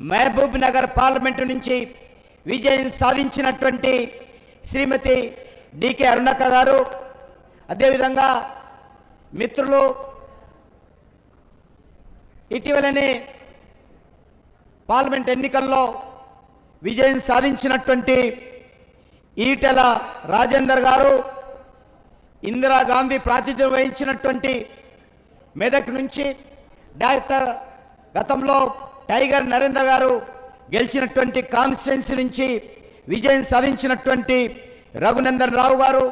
Mahabub Nagar parliament నుంచి విజయం సాధించినటువంటి శ్రీమతి డికే అరుణక్క గారు, అదేవిధంగా మిత్రులు ఇటీవలనే పార్లమెంట్ ఎన్నికల్లో విజయం సాధించినటువంటి ఈటెల రాజేందర్ గారు, ఇందిరాగాంధీ ప్రాతినిధ్యం వహించినటువంటి మెదక్ నుంచి డాక్టర్ గతంలో టైగర్ నరేందర్ గారు గెలిచినటువంటి కాన్స్టిట్యున్సీ నుంచి విజయం సాధించినటువంటి రఘునందన్ రావు గారు,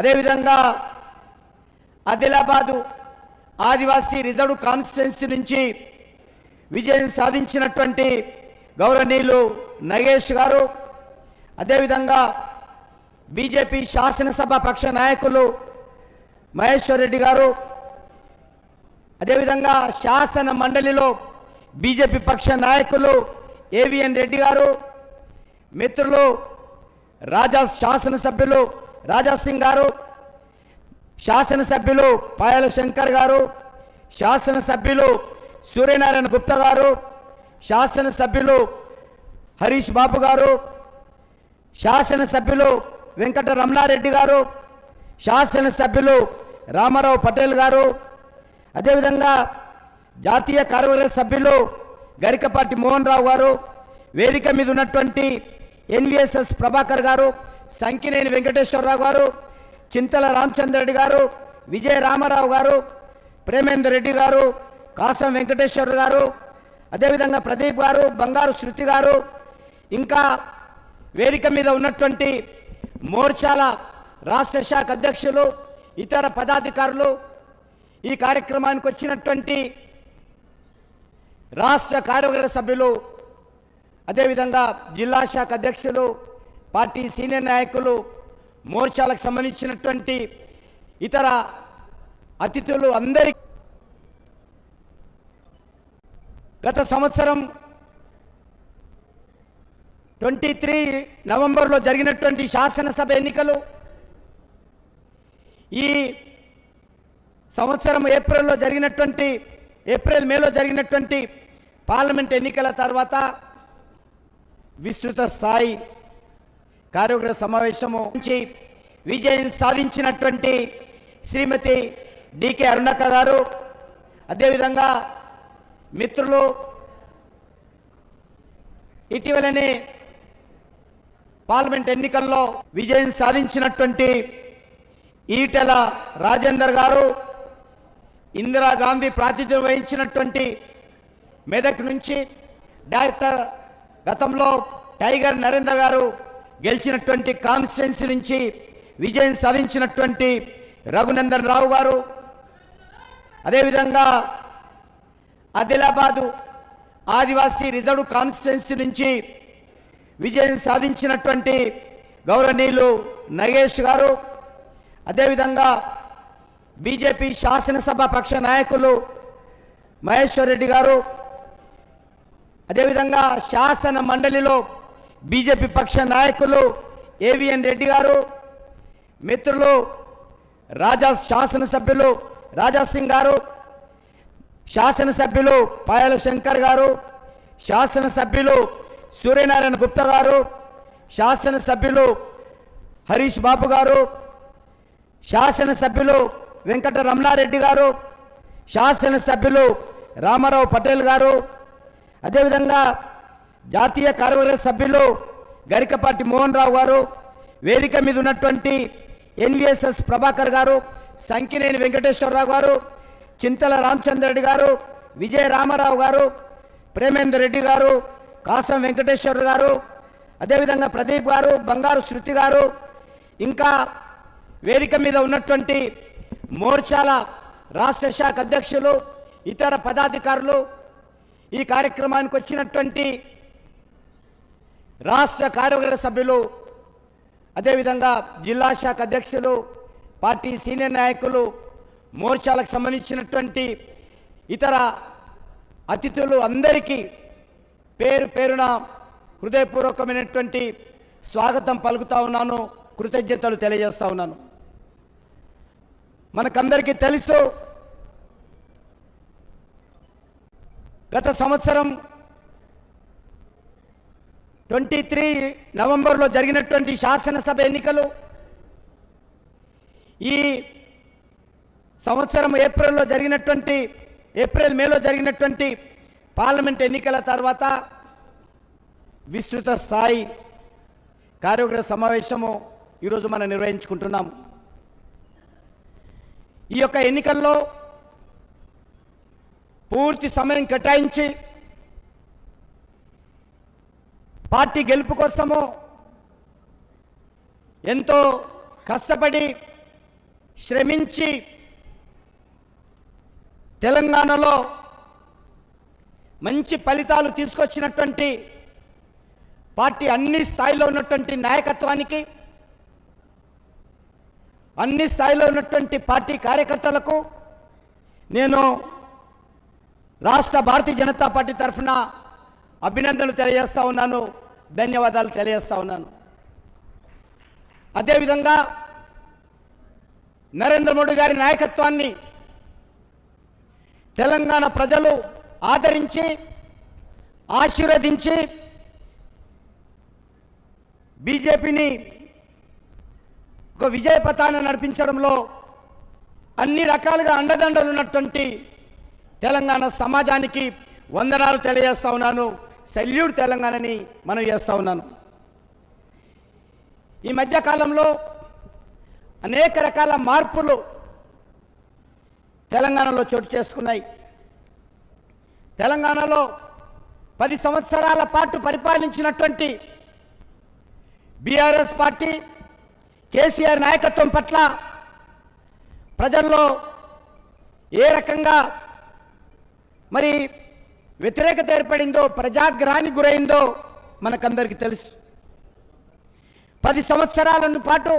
అదేవిధంగా ఆదిలాబాదు ఆదివాసీ రిజర్వ్ కాన్స్టిట్యున్సీ నుంచి విజయం సాధించినటువంటి గౌరవనీయులు నగేష్ గారు, అదేవిధంగా బీజేపీ శాసనసభ పక్ష నాయకులు మహేశ్వర్ రెడ్డి గారు, అదేవిధంగా శాసన మండలిలో బీజేపీ పక్ష నాయకులు ఏవిఎన్ రెడ్డి గారు, మిత్రులు శాసనసభ్యులు రాజాసింగ్ గారు, శాసనసభ్యులు పాయల శంకర్ గారు, శాసనసభ్యులు సూర్యనారాయణ గుప్తా గారు, శాసనసభ్యులు హరీష్ బాబు గారు, శాసనసభ్యులు వెంకట రమణారెడ్డి గారు, శాసనసభ్యులు రామారావు పటేల్ గారు, అదేవిధంగా జాతీయ కార్యవర్గ సభ్యులు గరికపాటి మోహన్ రావు గారు, వేదిక మీద ఉన్నటువంటి ఎన్విఎస్ఎస్ ప్రభాకర్ గారు, సంకినేని వెంకటేశ్వరరావు గారు, చింతల రామచంద్రరెడ్డి గారు, విజయ రామారావు గారు, ప్రేమేందర్ రెడ్డి గారు, కాసం వెంకటేశ్వర గారు, అదేవిధంగా ప్రదీప్ గారు, బంగారు శృతి గారు, ఇంకా వేదిక మీద ఉన్నటువంటి మోర్చాల రాష్ట్ర శాఖ అధ్యక్షులు, ఇతర పదాధికారులు, ఈ కార్యక్రమానికి వచ్చినటువంటి రాష్ట్ర కార్యవర్గ సభ్యులు, అదేవిధంగా జిల్లా శాఖ అధ్యక్షులు, పార్టీ సీనియర్ నాయకులు, మోర్చాలకు సంబంధించినటువంటి ఇతర అతిథులు అందరికీ గత సంవత్సరం 23 నవంబర్లో జరిగినటువంటి శాసనసభ ఎన్నికలు, ఈ సంవత్సరం ఏప్రిల్ మేలో జరిగినటువంటి పార్లమెంట్ ఎన్నికల తర్వాత విస్తృత స్థాయి కార్యవర్గ సమావేశము నుంచి విజయం సాధించినటువంటి శ్రీమతి డికే అరుణక్క గారు, అదేవిధంగా మిత్రులు ఇటీవలనే పార్లమెంట్ ఎన్నికల్లో విజయం సాధించినటువంటి ఈటెల రాజేందర్ గారు, ఇందిరాగాంధీ ప్రాతినిధ్యం వహించినటువంటి మెదక్ నుంచి డాక్టర్ గతంలో టైగర్ నరేందర్ గారు గెలిచినటువంటి కాన్స్టిట్యున్సీ నుంచి విజయం సాధించినటువంటి రఘునందన్ రావు గారు, అదేవిధంగా ఆదిలాబాదు ఆదివాసీ రిజర్వ్ కాన్స్టిట్యున్సీ నుంచి విజయం సాధించినటువంటి గౌరవనీయులు నగేష్ గారు, అదేవిధంగా బీజేపీ శాసనసభ పక్ష నాయకులు మహేశ్వర్ రెడ్డి గారు, అదేవిధంగా శాసన మండలిలో బీజేపీ పక్ష నాయకులు ఏవిఎన్ రెడ్డి గారు, మిత్రులు శాసనసభ్యులు రాజాసింగ్ గారు, శాసనసభ్యులు పాయల శంకర్ గారు, శాసనసభ్యులు సూర్యనారాయణ గుప్తా గారు, శాసనసభ్యులు హరీష్ బాబు గారు, శాసనసభ్యులు వెంకట రమణారెడ్డి గారు, శాసనసభ్యులు రామారావు పటేల్ గారు, అదేవిధంగా జాతీయ కార్యవర్గ సభ్యులు గరికపాటి మోహన్ రావు గారు, వేదిక మీద ఉన్నటువంటి ఎన్విఎస్ఎస్ ప్రభాకర్ గారు, సంకినేని వెంకటేశ్వరరావు గారు, చింతల రామచంద్రరెడ్డి గారు, విజయ రామారావు గారు, ప్రేమేందర్ రెడ్డి గారు, కాసం వెంకటేశ్వర గారు, అదేవిధంగా ప్రదీప్ గారు, బంగారు శృతి గారు, ఇంకా వేదిక మీద ఉన్నటువంటి మోర్చాల రాష్ట్ర శాఖ అధ్యక్షులు, ఇతర పదాధికారులు, ఈ కార్యక్రమానికి వచ్చినటువంటి రాష్ట్ర కార్యవర్గ సభ్యులు, అదేవిధంగా జిల్లా శాఖ అధ్యక్షులు, పార్టీ సీనియర్ నాయకులు, మోర్చాలకు సంబంధించినటువంటి ఇతర అతిథులు అందరికీ పేరు పేరున హృదయపూర్వకమైనటువంటి స్వాగతం పలుకుతా ఉన్నాను, కృతజ్ఞతలు తెలియజేస్తా ఉన్నాను. మనకందరికీ తెలుసు, గత సంవత్సరం 23 నవంబర్లో జరిగినటువంటి శాసనసభ ఎన్నికలు, ఈ సంవత్సరం ఏప్రిల్ మేలో జరిగినటువంటి పార్లమెంట్ ఎన్నికల తర్వాత విస్తృత స్థాయి కార్యవర్గ సమావేశము ఈరోజు మనం నిర్వహించుకుంటున్నాం. ఈ యొక్క ఎన్నికల్లో పూర్తి సమయం కేటాయించి పార్టీ గెలుపు కోసము ఎంతో కష్టపడి శ్రమించి తెలంగాణలో మంచి ఫలితాలు తీసుకొచ్చినటువంటి పార్టీ అన్ని స్థాయిలో ఉన్నటువంటి నాయకత్వానికి, అన్ని స్థాయిలో ఉన్నటువంటి పార్టీ కార్యకర్తలకు నేను రాష్ట్ర భారతీయ జనతా పార్టీ తరఫున అభినందనలు తెలియజేస్తా ఉన్నాను, ధన్యవాదాలు తెలియజేస్తా ఉన్నాను. అదేవిధంగా నరేంద్ర మోడీ గారి నాయకత్వాన్ని తెలంగాణ ప్రజలు ఆదరించి ఆశీర్వదించి బీజేపీని ఒక విజయ పథాన్ని నడిపించడంలో అన్ని రకాలుగా అండదండలు ఉన్నటువంటి తెలంగాణ సమాజానికి వందనాలు తెలియజేస్తా ఉన్నాను. సెల్యూట్ తెలంగాణని మనం చేస్తూ ఉన్నాను. ఈ మధ్యకాలంలో అనేక రకాల మార్పులు తెలంగాణలో చోటు చేసుకున్నాయి. తెలంగాణలో 10 సంవత్సరాల పాటు పరిపాలించినటువంటి బీఆర్ఎస్ పార్టీ కేసీఆర్ నాయకత్వం పట్ల ప్రజల్లో ఏ రకంగా మరి వ్యతిరేకత ఏర్పడిందో, ప్రజాగ్రహానికి గురైందో మనకందరికీ తెలుసు. 10 సంవత్సరాల పాటు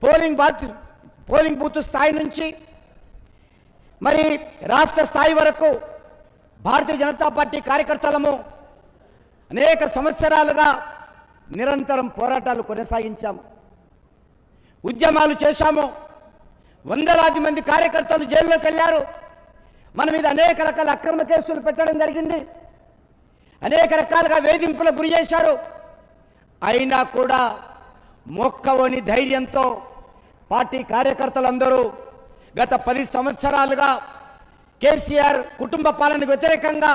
పోలింగ్ బూత్ స్థాయి నుంచి మరి రాష్ట్ర స్థాయి వరకు భారతీయ జనతా పార్టీ కార్యకర్తలము అనేక సంవత్సరాలుగా నిరంతరం పోరాటాలు కొనసాగించాము, ఉద్యమాలు చేశాము. వందలాది మంది కార్యకర్తలు జైల్లోకి వెళ్ళారు. మన మీద అనేక రకాల అక్రమ కేసులు పెట్టడం జరిగింది, అనేక రకాలుగా వేధింపులకు గురి చేశారు. అయినా కూడా మొక్కవని ధైర్యంతో పార్టీ కార్యకర్తలందరూ గత 10 సంవత్సరాలుగా కేసీఆర్ కుటుంబ పాలనకు వ్యతిరేకంగా,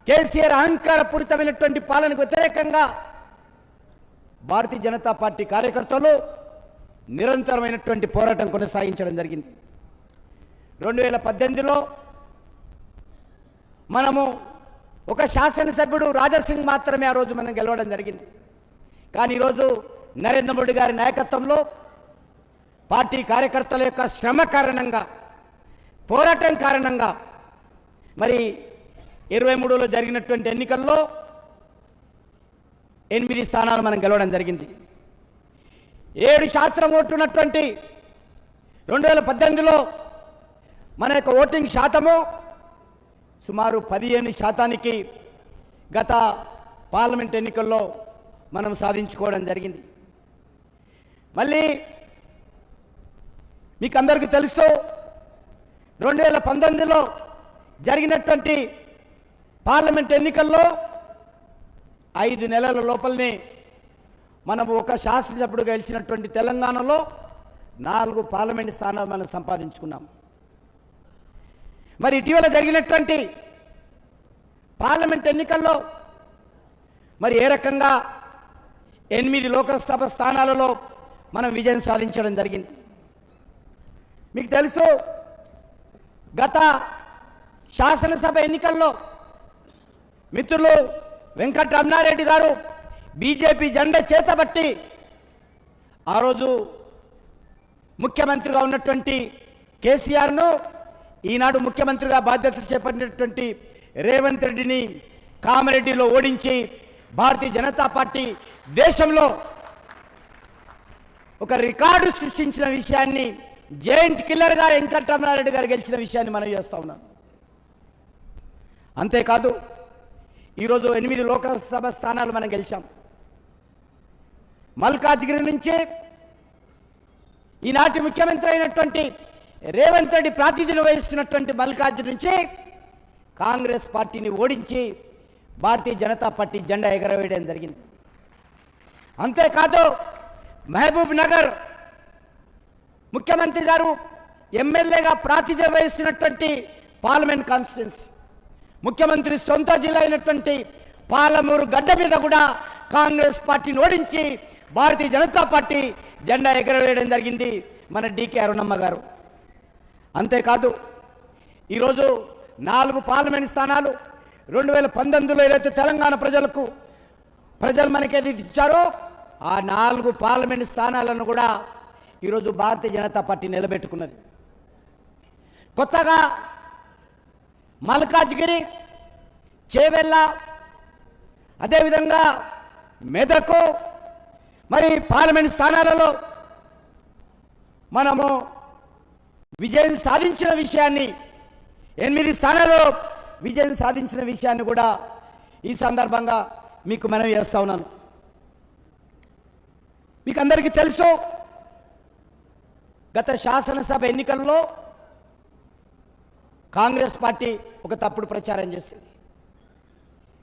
కేసీఆర్ అహంకారపూరితమైనటువంటి పాలనకు వ్యతిరేకంగా భారతీయ జనతా పార్టీ కార్యకర్తలు నిరంతరమైనటువంటి పోరాటం కొనసాగించడం జరిగింది. 2018లో మనము ఒక శాసనసభ్యుడు రాజాసింగ్ మాత్రమే ఆ రోజు మనం గెలవడం జరిగింది. కానీ ఈరోజు నరేంద్ర మోడీ గారి నాయకత్వంలో పార్టీ కార్యకర్తల యొక్క శ్రమ కారణంగా, పోరాటం కారణంగా మరి 23లో జరిగినటువంటి ఎన్నికల్లో 8 స్థానాలు మనం గెలవడం జరిగింది. 7% ఓట్లు ఉన్నటువంటి 2018లో మన యొక్క ఓటింగ్ శాతము సుమారు 15% గత పార్లమెంట్ ఎన్నికల్లో మనం సాధించుకోవడం జరిగింది. మళ్ళీ మీకు అందరికీ తెలుసు, 2019లో జరిగినటువంటి పార్లమెంట్ ఎన్నికల్లో 5 నెలల లోపలనే మనము ఒక శాసనసభ్యుడు గెలిచినటువంటి తెలంగాణలో 4 పార్లమెంట్ స్థానాలు మనం సంపాదించుకున్నాం. మరి ఇటీవల జరిగినటువంటి పార్లమెంట్ ఎన్నికల్లో మరి ఏ రకంగా 8 లోకసభ స్థానాలలో మనం విజయం సాధించడం జరిగింది. మీకు తెలుసు, గత శాసనసభ ఎన్నికల్లో మిత్రులు వెంకటరమణారెడ్డి గారు బీజేపీ జెండా చేతబట్టి ఆ రోజు ముఖ్యమంత్రిగా ఉన్నటువంటి కేసీఆర్ను, ఈనాడు ముఖ్యమంత్రిగా బాధ్యతలు చేపట్టినటువంటి రేవంత్ రెడ్డిని కామారెడ్డిలో ఓడించి భారతీయ జనతా పార్టీ దేశంలో ఒక రికార్డు సృష్టించిన విషయాన్ని, జైంట్ కిల్లర్గా వెంకటరమణారెడ్డి గారు గెలిచిన విషయాన్ని మనం చేస్తూ ఉన్నాం. అంతేకాదు ఈరోజు 8 లోకసభ స్థానాలు మనం గెలిచాం. మల్కాజ్గిరి నుంచి ఈనాటి ముఖ్యమంత్రి అయినటువంటి రేవంత్ రెడ్డి ప్రాతినిధ్యం వహిస్తున్నటువంటి మల్కాజ్గిరి నుంచి కాంగ్రెస్ పార్టీని ఓడించి భారతీయ జనతా పార్టీ జెండా ఎగరవేయడం జరిగింది. అంతేకాదు మహబూబ్ నగర్ ముఖ్యమంత్రి గారు ఎమ్మెల్యేగా ప్రాతినిధ్యం వహిస్తున్నటువంటి పార్లమెంట్ కాన్స్టిట్యున్సీ, ముఖ్యమంత్రి సొంత జిల్లా అయినటువంటి పాలమూరు గడ్డ మీద కూడా కాంగ్రెస్ పార్టీని ఓడించి భారతీయ జనతా పార్టీ జెండా ఎగరవేయడం జరిగింది మన డికే అరుణమ్మ గారు. అంతేకాదు ఈరోజు 4 పార్లమెంట్ స్థానాలు 2019లో ఏదైతే తెలంగాణ ప్రజలు మనకి ఏది ఇచ్చారో ఆ 4 పార్లమెంట్ స్థానాలను కూడా ఈరోజు భారతీయ జనతా పార్టీ నిలబెట్టుకున్నది. కొత్తగా మల్కాజ్గిరి, చేవెళ్ళ, అదేవిధంగా మెదకు మరి పార్లమెంట్ స్థానాలలో మనము విజయం సాధించిన విషయాన్ని, 8 స్థానాల్లో విజయం సాధించిన విషయాన్ని కూడా ఈ సందర్భంగా మీకు మనవి చేస్తా ఉన్నాను. మీకు అందరికీ తెలుసు, గత శాసనసభ ఎన్నికల్లో కాంగ్రెస్ పార్టీ ఒక తప్పుడు ప్రచారం చేసింది.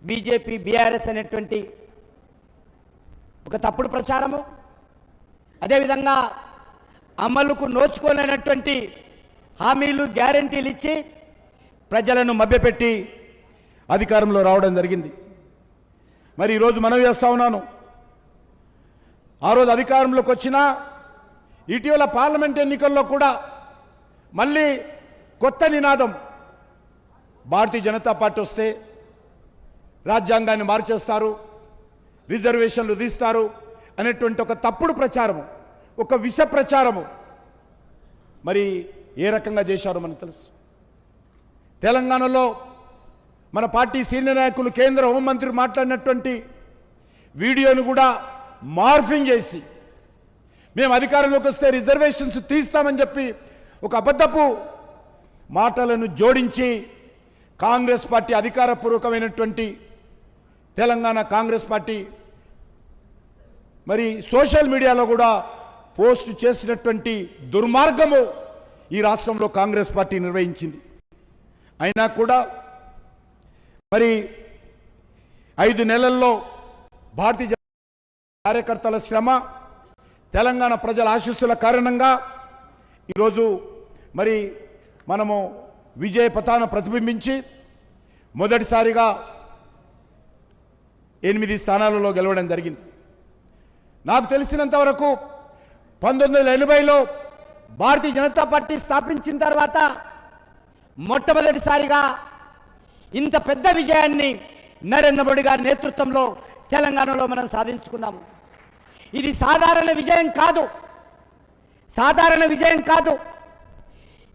బీజేపీ బీఆర్ఎస్ అనేటువంటి ఒక తప్పుడు ప్రచారము, అదేవిధంగా అమలుకు నోచుకోలేనటువంటి హామీలు, గ్యారంటీలు ఇచ్చి ప్రజలను మభ్యపెట్టి అధికారంలో రావడం జరిగింది. మరి ఈరోజు మనవి చేస్తా ఉన్నాను, ఆ రోజు అధికారంలోకి వచ్చిన ఇటీవల పార్లమెంట్ ఎన్నికల్లో కూడా మళ్ళీ కొత్త నినాదం, భారతీయ జనతా పార్టీ వస్తే రాజ్యాంగాన్ని మార్చేస్తారు, రిజర్వేషన్లు తీస్తారు అనేటువంటి ఒక తప్పుడు ప్రచారము, ఒక విష ప్రచారము మరి ఏ రకంగా చేశారో మనకు తెలుసు. తెలంగాణలో మన పార్టీ సీనియర్ నాయకులు, కేంద్ర హోంమంత్రి మాట్లాడినటువంటి వీడియోను కూడా మార్ఫింగ్ చేసి మేము అధికారంలోకి వస్తే రిజర్వేషన్స్ తీస్తామని చెప్పి ఒక అబద్ధపు మాటలను జోడించి కాంగ్రెస్ పార్టీ, అధికారపూర్వకమైనటువంటి తెలంగాణ కాంగ్రెస్ పార్టీ మరి సోషల్ మీడియాలో కూడా పోస్ట్ చేసినటువంటి దుర్మార్గము ఈ రాష్ట్రంలో కాంగ్రెస్ పార్టీ నిర్వహించింది. అయినా కూడా మరి 5 నెలల్లో భారతీయ కార్యకర్తల శ్రమ, తెలంగాణ ప్రజల ఆశీస్సుల కారణంగా ఈరోజు మరి మనము విజయ పతాన ప్రతిబింబించి మొదటిసారిగా 8 స్థానాలలో గెలవడం జరిగింది. నాకు తెలిసినంత వరకు 1980లో భారతీయ జనతా పార్టీ స్థాపించిన తర్వాత మొట్టమొదటిసారిగా ఇంత పెద్ద విజయాన్ని నరేంద్ర మోడీ గారి నేతృత్వంలో తెలంగాణలో మనం సాధించుకున్నాము. ఇది సాధారణ విజయం కాదు, సాధారణ విజయం కాదు.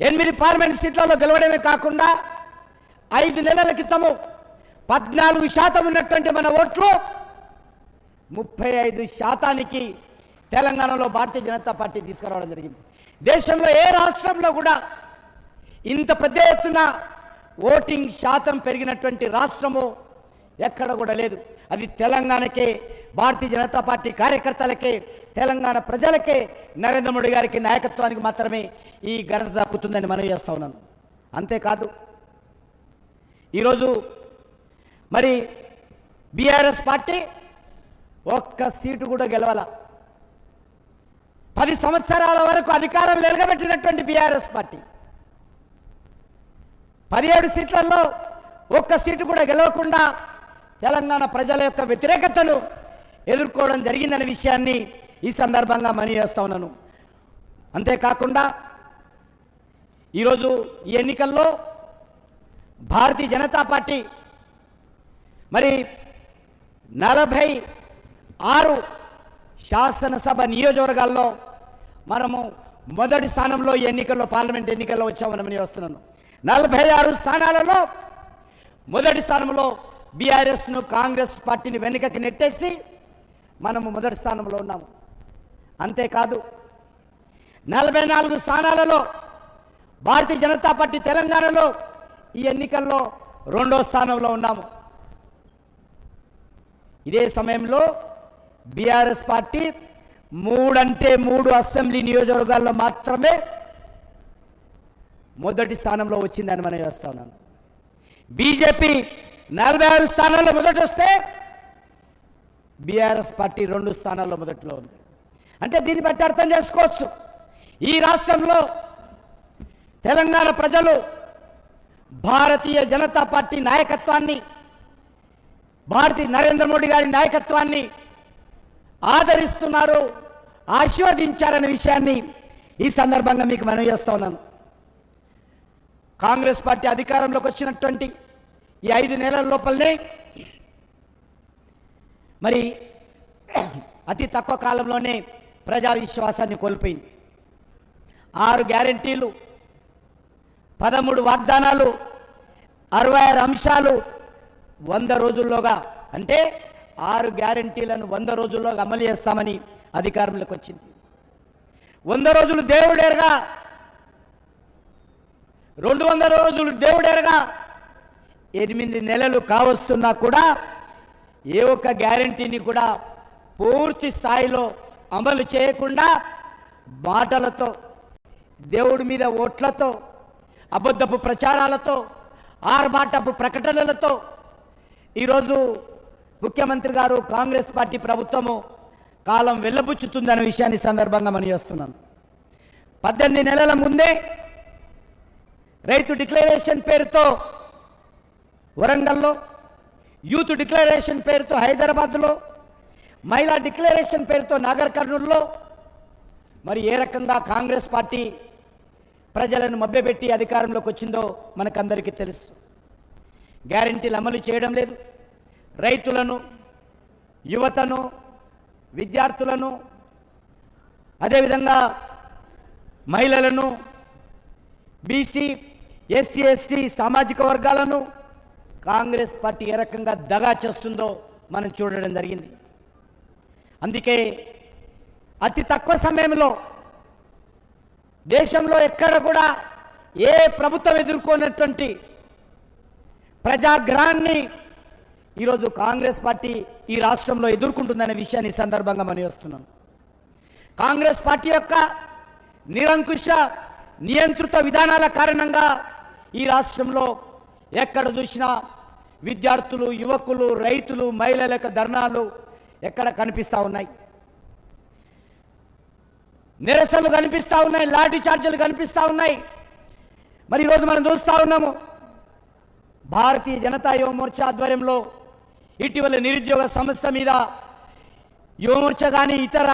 8 పార్లమెంట్ సీట్లలో గెలవడమే కాకుండా 5 నెలల క్రితము 14% ఉన్నటువంటి మన ఓట్లు 35% తెలంగాణలో భారతీయ జనతా పార్టీ తీసుకురావడం జరిగింది. దేశంలో ఏ రాష్ట్రంలో కూడా ఇంత పెద్ద ఎత్తున ఓటింగ్ శాతం పెరిగినటువంటి రాష్ట్రము ఎక్కడ కూడా లేదు. అది తెలంగాణకే, భారతీయ జనతా పార్టీ కార్యకర్తలకే, తెలంగాణ ప్రజలకే, నరేంద్ర మోడీ గారికి నాయకత్వానికి మాత్రమే ఈ ఘనత దక్కుతుందని మనం చేస్తా ఉన్నాను. అంతేకాదు ఈరోజు మరి బీఆర్ఎస్ పార్టీ ఒక్క సీటు కూడా గెలవాల. 10 సంవత్సరాల వరకు అధికారం వెలగబెట్టినటువంటి బీఆర్ఎస్ పార్టీ 17 సీట్లలో ఒక్క సీటు కూడా గెలవకుండా తెలంగాణ ప్రజల యొక్క వ్యతిరేకతను ఎదుర్కోవడం జరిగిందనే విషయాన్ని ఈ సందర్భంగా మనవి చేస్తా ఉన్నాను. అంతేకాకుండా ఈరోజు ఈ ఎన్నికల్లో భారతీయ జనతా పార్టీ మరి 46 శాసనసభ నియోజకవర్గాల్లో మనము మొదటి స్థానంలో ఈ ఎన్నికల్లో, పార్లమెంట్ ఎన్నికల్లో వచ్చామని వస్తున్నాను. 46 స్థానాలలో మొదటి స్థానంలో బీఆర్ఎస్ను, కాంగ్రెస్ పార్టీని వెనుకకి నెట్టేసి మనము మొదటి స్థానంలో ఉన్నాము. అంతేకాదు 44 స్థానాలలో భారతీయ జనతా పార్టీ తెలంగాణలో ఈ ఎన్నికల్లో 2వ స్థానంలో ఉన్నాము. ఇదే సమయంలో బీఆర్ఎస్ పార్టీ 3 అసెంబ్లీ నియోజకవర్గాల్లో మాత్రమే మొదటి స్థానంలో వచ్చిందని మనం చేస్తా ఉన్నాను. బీజేపీ 46 స్థానాల్లో మొదటి వస్తే బీఆర్ఎస్ పార్టీ 2 స్థానాల్లో మొదట్లో ఉంది. అంటే దీన్ని బట్టి అర్థం చేసుకోవచ్చు, ఈ రాష్ట్రంలో తెలంగాణ ప్రజలు భారతీయ జనతా పార్టీ నాయకత్వాన్ని, నరేంద్ర మోడీ గారి నాయకత్వాన్ని ఆదరిస్తున్నారు, ఆశీర్వదించారనే విషయాన్ని ఈ సందర్భంగా మీకు మనవి చేస్తా ఉన్నాను. కాంగ్రెస్ పార్టీ అధికారంలోకి వచ్చినటువంటి ఈ 5 నెలల లోపలనే మరి అతి తక్కువ కాలంలోనే ప్రజా విశ్వాసాన్ని కోల్పోయింది. 6 గ్యారెంటీలు, 13 వాగ్దానాలు, 66 అంశాలు 100 రోజుల్లోగా, అంటే 6 గ్యారెంటీలను 100 రోజుల్లోగా అమలు చేస్తామని అధికారంలోకి వచ్చింది. 100 రోజులు దేవుడేరగా, 200 రోజులు దేవుడేరగా 8 నెలలు కావస్తున్నా కూడా ఏ ఒక్క గ్యారెంటీని కూడా పూర్తి స్థాయిలో అమలు చేయకుండా మాటలతో, దేవుడి మీద ఓట్లతో, అబద్ధపు ప్రచారాలతో, ఆర్భాటపు ప్రకటనలతో ఈరోజు ముఖ్యమంత్రి గారు, కాంగ్రెస్ పార్టీ ప్రభుత్వము కాలం వెళ్ళబుచ్చుతుందన్న విషయాన్ని సందర్భంగా మనం చేస్తున్నాను. 18 నెలల ముందే రైతు డిక్లరేషన్ పేరుతో వరంగల్లో, యూత్ డిక్లరేషన్ పేరుతో హైదరాబాద్లో, మహిళా డిక్లరేషన్ పేరుతో నాగర్ కర్నూల్లో మరి ఏ రకంగా కాంగ్రెస్ పార్టీ ప్రజలను మభ్యపెట్టి అధికారంలోకి వచ్చిందో మనకందరికీ తెలుసు. గ్యారెంటీలు అమలు చేయడం లేదు. రైతులను, యువతను, విద్యార్థులను, అదేవిధంగా మహిళలను, బీసీ, ఎస్సీ, ఎస్టీ సామాజిక వర్గాలను కాంగ్రెస్ పార్టీ ఏ రకంగా దగా చేస్తుందో మనం చూడడం జరిగింది. అందుకే అతి తక్కువ సమయంలో దేశంలో ఎక్కడ కూడా ఏ ప్రభుత్వం ఎదుర్కొన్నటువంటి ప్రజాగ్రహాన్ని ఈరోజు కాంగ్రెస్ పార్టీ ఈ రాష్ట్రంలో ఎదుర్కొంటుందనే విషయాన్ని ఈ సందర్భంగా మనం వస్తున్నాం. కాంగ్రెస్ పార్టీ యొక్క నిరంకుశ నియంత్రిత విధానాల కారణంగా ఈ రాష్ట్రంలో ఎక్కడ చూసినా విద్యార్థులు, యువకులు, రైతులు, మహిళల యొక్క ధర్నాలు ఎక్కడ కనిపిస్తూ ఉన్నాయి, నిరసనలు కనిపిస్తూ ఉన్నాయి, లాఠీ చార్జీలు కనిపిస్తూ ఉన్నాయి. మరి ఈరోజు మనం చూస్తూ ఉన్నాము, భారతీయ జనతా యువమోర్చా ఆధ్వర్యంలో ఇటీవల నిరుద్యోగ సమస్య మీద యువమోర్చా కానీ ఇతర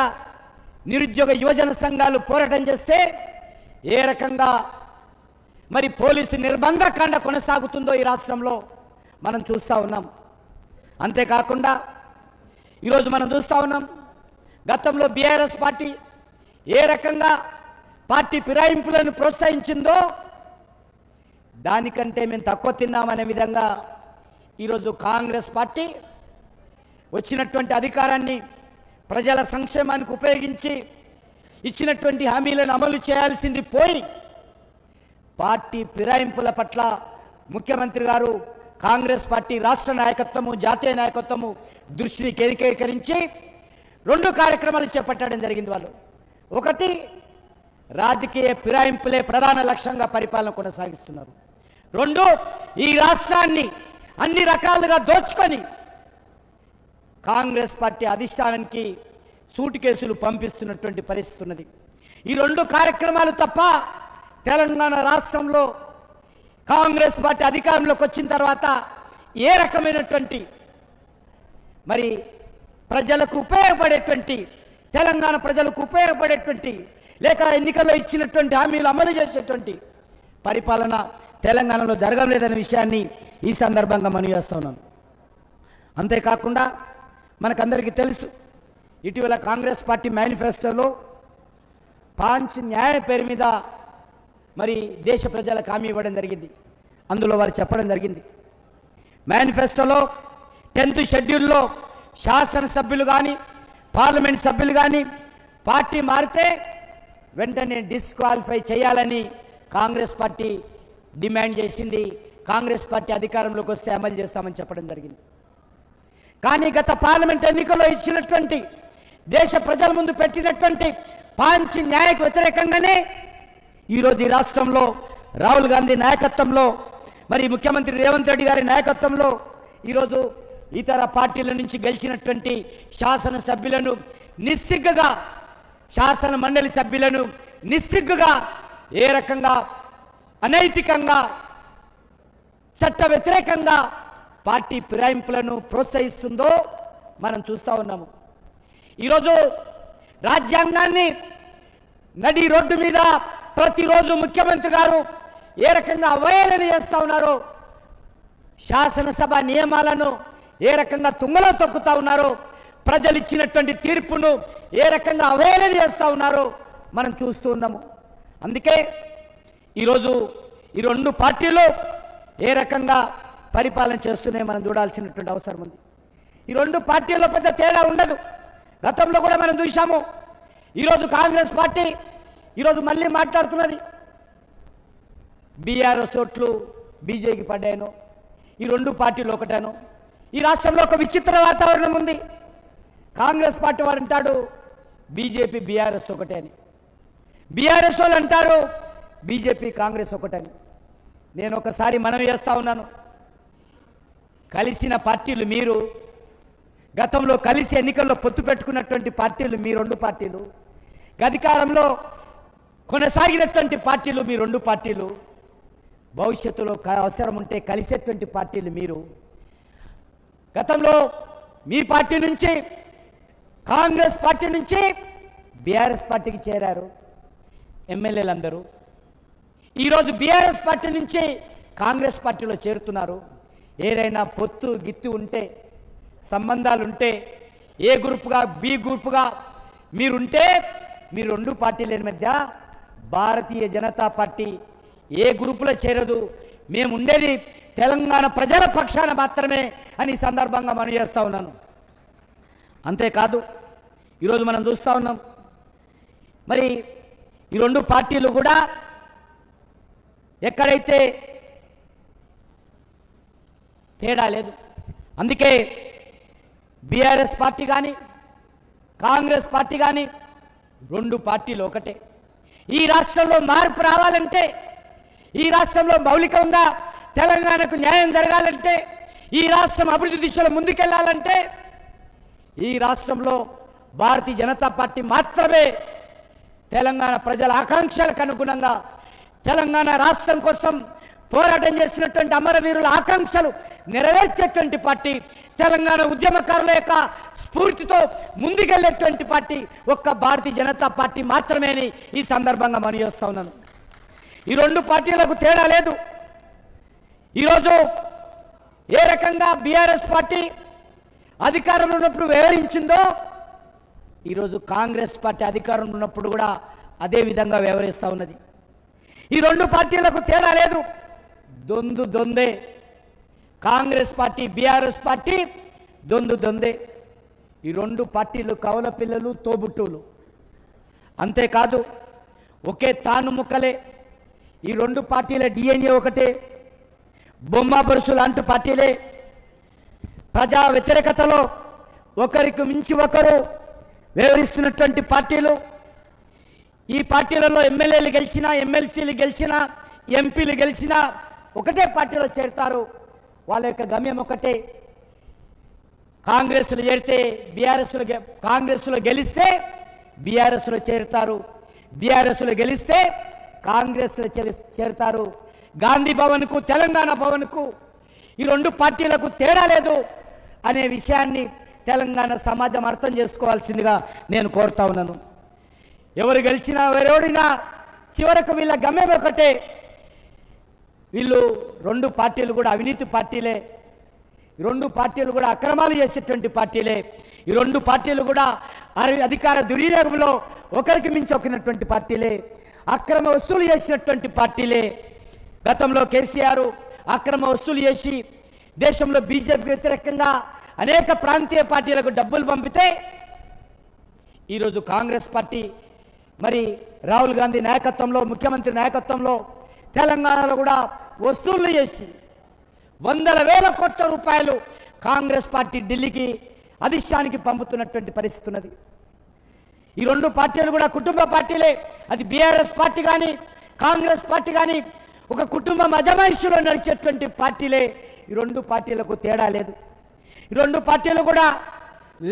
నిరుద్యోగ యువజన సంఘాలు పోరాటం చేస్తే ఏ రకంగా మరి పోలీసు నిర్బంధకాండ కొనసాగుతుందో ఈ రాష్ట్రంలో మనం చూస్తూ ఉన్నాం. అంతేకాకుండా ఈరోజు మనం చూస్తూ ఉన్నాం, గతంలో బీఆర్ఎస్ పార్టీ ఏ రకంగా పార్టీ ఫిరాయింపులను ప్రోత్సహించిందో దానికంటే మేము తక్కువ తిన్నామనే విధంగా ఈరోజు కాంగ్రెస్ పార్టీ వచ్చినటువంటి అధికారాన్ని ప్రజల సంక్షేమానికి ఉపయోగించి ఇచ్చినటువంటి హామీలను అమలు చేయాల్సింది పోయి పార్టీ ఫిరాయింపుల పట్ల ముఖ్యమంత్రి గారు, కాంగ్రెస్ పార్టీ రాష్ట్ర నాయకత్వము, జాతీయ నాయకత్వము దృష్టిని కేంద్రీకరించి 2 కార్యక్రమాలు చేపట్టడం జరిగింది. వాళ్ళు ఒకటి, రాజకీయ ఫిరాయింపులే ప్రధాన లక్ష్యంగా పరిపాలన కొనసాగిస్తున్నారు. 2, ఈ రాష్ట్రాన్ని అన్ని రకాలుగా దోచుకొని కాంగ్రెస్ పార్టీ అధిష్టానానికి సూట్ కేసులు పంపిస్తున్నటువంటి పరిస్థితి ఉన్నది. ఈ 2 కార్యక్రమాలు తప్ప తెలంగాణ రాష్ట్రంలో కాంగ్రెస్ పార్టీ అధికారంలోకి వచ్చిన తర్వాత ఏ రకమైనటువంటి మరి ప్రజలకు ఉపయోగపడేటువంటి, తెలంగాణ ప్రజలకు ఉపయోగపడేటువంటి లేక ఎన్నికల్లో ఇచ్చినటువంటి హామీలు అమలు చేసేటువంటి పరిపాలన తెలంగాణలో జరగలేదనే విషయాన్ని ఈ సందర్భంగా మనం చేస్తున్నాం. అంతేకాకుండా మనకందరికీ తెలుసు, ఇటీవల కాంగ్రెస్ పార్టీ మేనిఫెస్టోలో పాంచ్ న్యాయ పేరు మీద మరి దేశ ప్రజలకు హామీ ఇవ్వడం జరిగింది. అందులో వారు చెప్పడం జరిగింది, మేనిఫెస్టోలో 10th షెడ్యూల్లో శాసనసభ్యులు కానీ, పార్లమెంట్ సభ్యులు కానీ పార్టీ మారితే వెంటనే డిస్క్వాలిఫై చేయాలని కాంగ్రెస్ పార్టీ డిమాండ్ చేసింది. కాంగ్రెస్ పార్టీ అధికారంలోకి వస్తే అమలు చేస్తామని చెప్పడం జరిగింది. కానీ గత పార్లమెంట్ ఎన్నికల్లో ఇచ్చినటువంటి, దేశ ప్రజల ముందు పెట్టినటువంటి పాంచ్ న్యాయకు వ్యతిరేకంగానే ఈరోజు ఈ రాష్ట్రంలో రాహుల్ గాంధీ నాయకత్వంలో, మరి ముఖ్యమంత్రి రేవంత్ రెడ్డి గారి నాయకత్వంలో ఈరోజు ఇతర పార్టీల నుంచి గెలిచినటువంటి శాసనసభ్యులను నిస్సిగ్గుగా, శాసన మండలి సభ్యులను నిస్సిగ్గుగా ఏ రకంగా అనైతికంగా, చట్ట వ్యతిరేకంగా పార్టీ ఫిరాయింపులను ప్రోత్సహిస్తుందో మనం చూస్తూ ఉన్నాము. ఈరోజు రాజ్యాంగాన్ని నడి రోడ్డు మీద ప్రతిరోజు ముఖ్యమంత్రి గారు ఏ రకంగా అవహేళన చేస్తూ ఉన్నారో, శాసనసభ నియమాలను ఏ రకంగా తుంగలో తొక్కుతూ ఉన్నారో, ప్రజలు ఇచ్చినటువంటి తీర్పును ఏ రకంగా అవహేళన చేస్తూ ఉన్నారో మనం చూస్తూ ఉన్నాము. అందుకే ఈరోజు ఈ రెండు పార్టీలు ఏ రకంగా పరిపాలన చేస్తూనే మనం చూడాల్సినటువంటి అవసరం ఉంది. ఈ రెండు పార్టీల్లో పెద్ద తేడా ఉండదు. గతంలో కూడా మనం చూసాము. ఈరోజు కాంగ్రెస్ పార్టీ ఈరోజు మళ్ళీ మాట్లాడుతున్నది, బీఆర్ఎస్ ఓట్లు బీజేపీకి పడ్డాను, ఈ రెండు పార్టీలు ఒకటాను. ఈ రాష్ట్రంలో ఒక విచిత్ర వాతావరణం ఉంది. కాంగ్రెస్ పార్టీ వారు అంటాడు బీజేపీ బీఆర్ఎస్ ఒకటే అని, బీఆర్ఎస్ వాళ్ళు అంటారు బీజేపీ కాంగ్రెస్ ఒకటని. నేను ఒకసారి మనవి చేస్తా ఉన్నాను, కలిసిన పార్టీలు మీరు, గతంలో కలిసి ఎన్నికల్లో పొత్తు పెట్టుకున్నటువంటి పార్టీలు మీ రెండు పార్టీలు, అధికారంలో కొనసాగినటువంటి పార్టీలు మీ రెండు పార్టీలు, భవిష్యత్తులో అవసరం ఉంటే కలిసేటువంటి పార్టీలు మీరు. గతంలో మీ పార్టీ నుంచి, కాంగ్రెస్ పార్టీ నుంచి బీఆర్ఎస్ పార్టీకి చేరారు ఎమ్మెల్యేలందరూ. ఈరోజు బీఆర్ఎస్ పార్టీ నుంచి కాంగ్రెస్ పార్టీలో చేరుతున్నారు. ఏదైనా పొత్తు గిత్తు ఉంటే, సంబంధాలు ఉంటే, ఏ గ్రూపుగా బి గ్రూపుగా మీరుంటే మీ రెండు పార్టీల మధ్య భారతీయ జనతా పార్టీ ఏ గ్రూపులో చేరదు. మేము ఉండేది తెలంగాణ ప్రజల పక్షాన మాత్రమే అని సందర్భంగా మనం చేస్తూ ఉన్నాను. అంతేకాదు ఈరోజు మనం చూస్తూ ఉన్నాం, మరి ఈ రెండు పార్టీలు కూడా ఎక్కడైతే తేడా లేదు. అందుకే బీఆర్ఎస్ పార్టీ కానీ కాంగ్రెస్ పార్టీ కానీ రెండు పార్టీలు ఒకటే. ఈ రాష్ట్రంలో మార్పు రావాలంటే, ఈ రాష్ట్రంలో మౌలికంగా తెలంగాణకు న్యాయం జరగాలంటే, ఈ రాష్ట్రం అభివృద్ధి దిశలో ముందుకెళ్లాలంటే ఈ రాష్ట్రంలో భారతీయ జనతా పార్టీ మాత్రమే తెలంగాణ ప్రజల ఆకాంక్షలకు అనుగుణంగా, తెలంగాణ రాష్ట్రం కోసం పోరాటం చేసినటువంటి అమరవీరుల ఆకాంక్షలు నెరవేర్చేటువంటి పార్టీ, తెలంగాణ ఉద్యమకారుల యొక్క స్ఫూర్తితో ముందుకెళ్లేటువంటి పార్టీ ఒక్క భారతీయ జనతా పార్టీ మాత్రమే అని ఈ సందర్భంగా మనం చేస్తూ ఉన్నాను. ఈ రెండు పార్టీలకు తేడా లేదు. ఈరోజు ఏ రకంగా బీఆర్ఎస్ పార్టీ అధికారంలో ఉన్నప్పుడు వ్యవహరించిందో, ఈరోజు కాంగ్రెస్ పార్టీ అధికారంలో ఉన్నప్పుడు కూడా అదే విధంగా వ్యవహరిస్తూ ఉన్నది. ఈ రెండు పార్టీలకు తేడా లేదు, దొందే. కాంగ్రెస్ పార్టీ బీఆర్ఎస్ పార్టీ దొందే. ఈ రెండు పార్టీలు కవల పిల్లలు, తోబుట్టువులు. అంతేకాదు ఒకే తాను ముక్కలే. ఈ రెండు పార్టీల డిఎన్ఏ ఒకటే, బొమ్మ బరుసు లాంటి పార్టీలే. ప్రజా వ్యతిరేకతలో ఒకరికి మించి ఒకరు వ్యవహరిస్తున్నటువంటి పార్టీలు. ఈ పార్టీలలో ఎమ్మెల్యేలు గెలిచినా, ఎమ్మెల్సీలు గెలిచినా, ఎంపీలు గెలిచినా ఒకటే పార్టీలో చేరుతారు. వాళ్ళ యొక్క గమ్యం ఒకటే. కాంగ్రెస్లో చేరితే కాంగ్రెస్లో గెలిస్తే బీఆర్ఎస్లో చేరుతారు, బీఆర్ఎస్లో గెలిస్తే కాంగ్రెస్లో చేరుతారు. గాంధీ భవన్కు, తెలంగాణ భవన్కు ఈ రెండు పార్టీలకు తేడా లేదు అనే విషయాన్ని తెలంగాణ సమాజం అర్థం చేసుకోవాల్సిందిగా నేను కోరుతా ఉన్నాను. ఎవరు గెలిచినా ఎవరోడినా చివరకు వీళ్ళ గమ్యం ఒకటే. వీళ్ళు రెండు పార్టీలు కూడా అవినీతి పార్టీలే, ఈ రెండు పార్టీలు కూడా అక్రమాలు చేసేటువంటి పార్టీలే, ఈ రెండు పార్టీలు కూడా అధికార దుర్వినియోగంలో ఒకరికి మించి ఒకరినటువంటి పార్టీలే, అక్రమ వసూలు చేసినటువంటి పార్టీలే. గతంలో కేసీఆర్ అక్రమ వసూలు చేసి దేశంలో బీజేపీ వ్యతిరేకంగా అనేక ప్రాంతీయ పార్టీలకు డబ్బులు పంపితే, ఈరోజు కాంగ్రెస్ పార్టీ మరి రాహుల్ గాంధీ నాయకత్వంలో, ముఖ్యమంత్రి నాయకత్వంలో తెలంగాణలో కూడా వసూళ్లు చేసి వందల వేల కోట్ల రూపాయలు కాంగ్రెస్ పార్టీ ఢిల్లీకి అధిష్టానికి పంపుతున్నటువంటి పరిస్థితి ఉన్నది. ఈ రెండు పార్టీలు కూడా కుటుంబ పార్టీలే. అది బీఆర్ఎస్ పార్టీ కానీ కాంగ్రెస్ పార్టీ కానీ ఒక కుటుంబం అజమాయిషిలో నడిచేటువంటి పార్టీలే. ఈ రెండు పార్టీలకు తేడా లేదు. ఈ రెండు పార్టీలు కూడా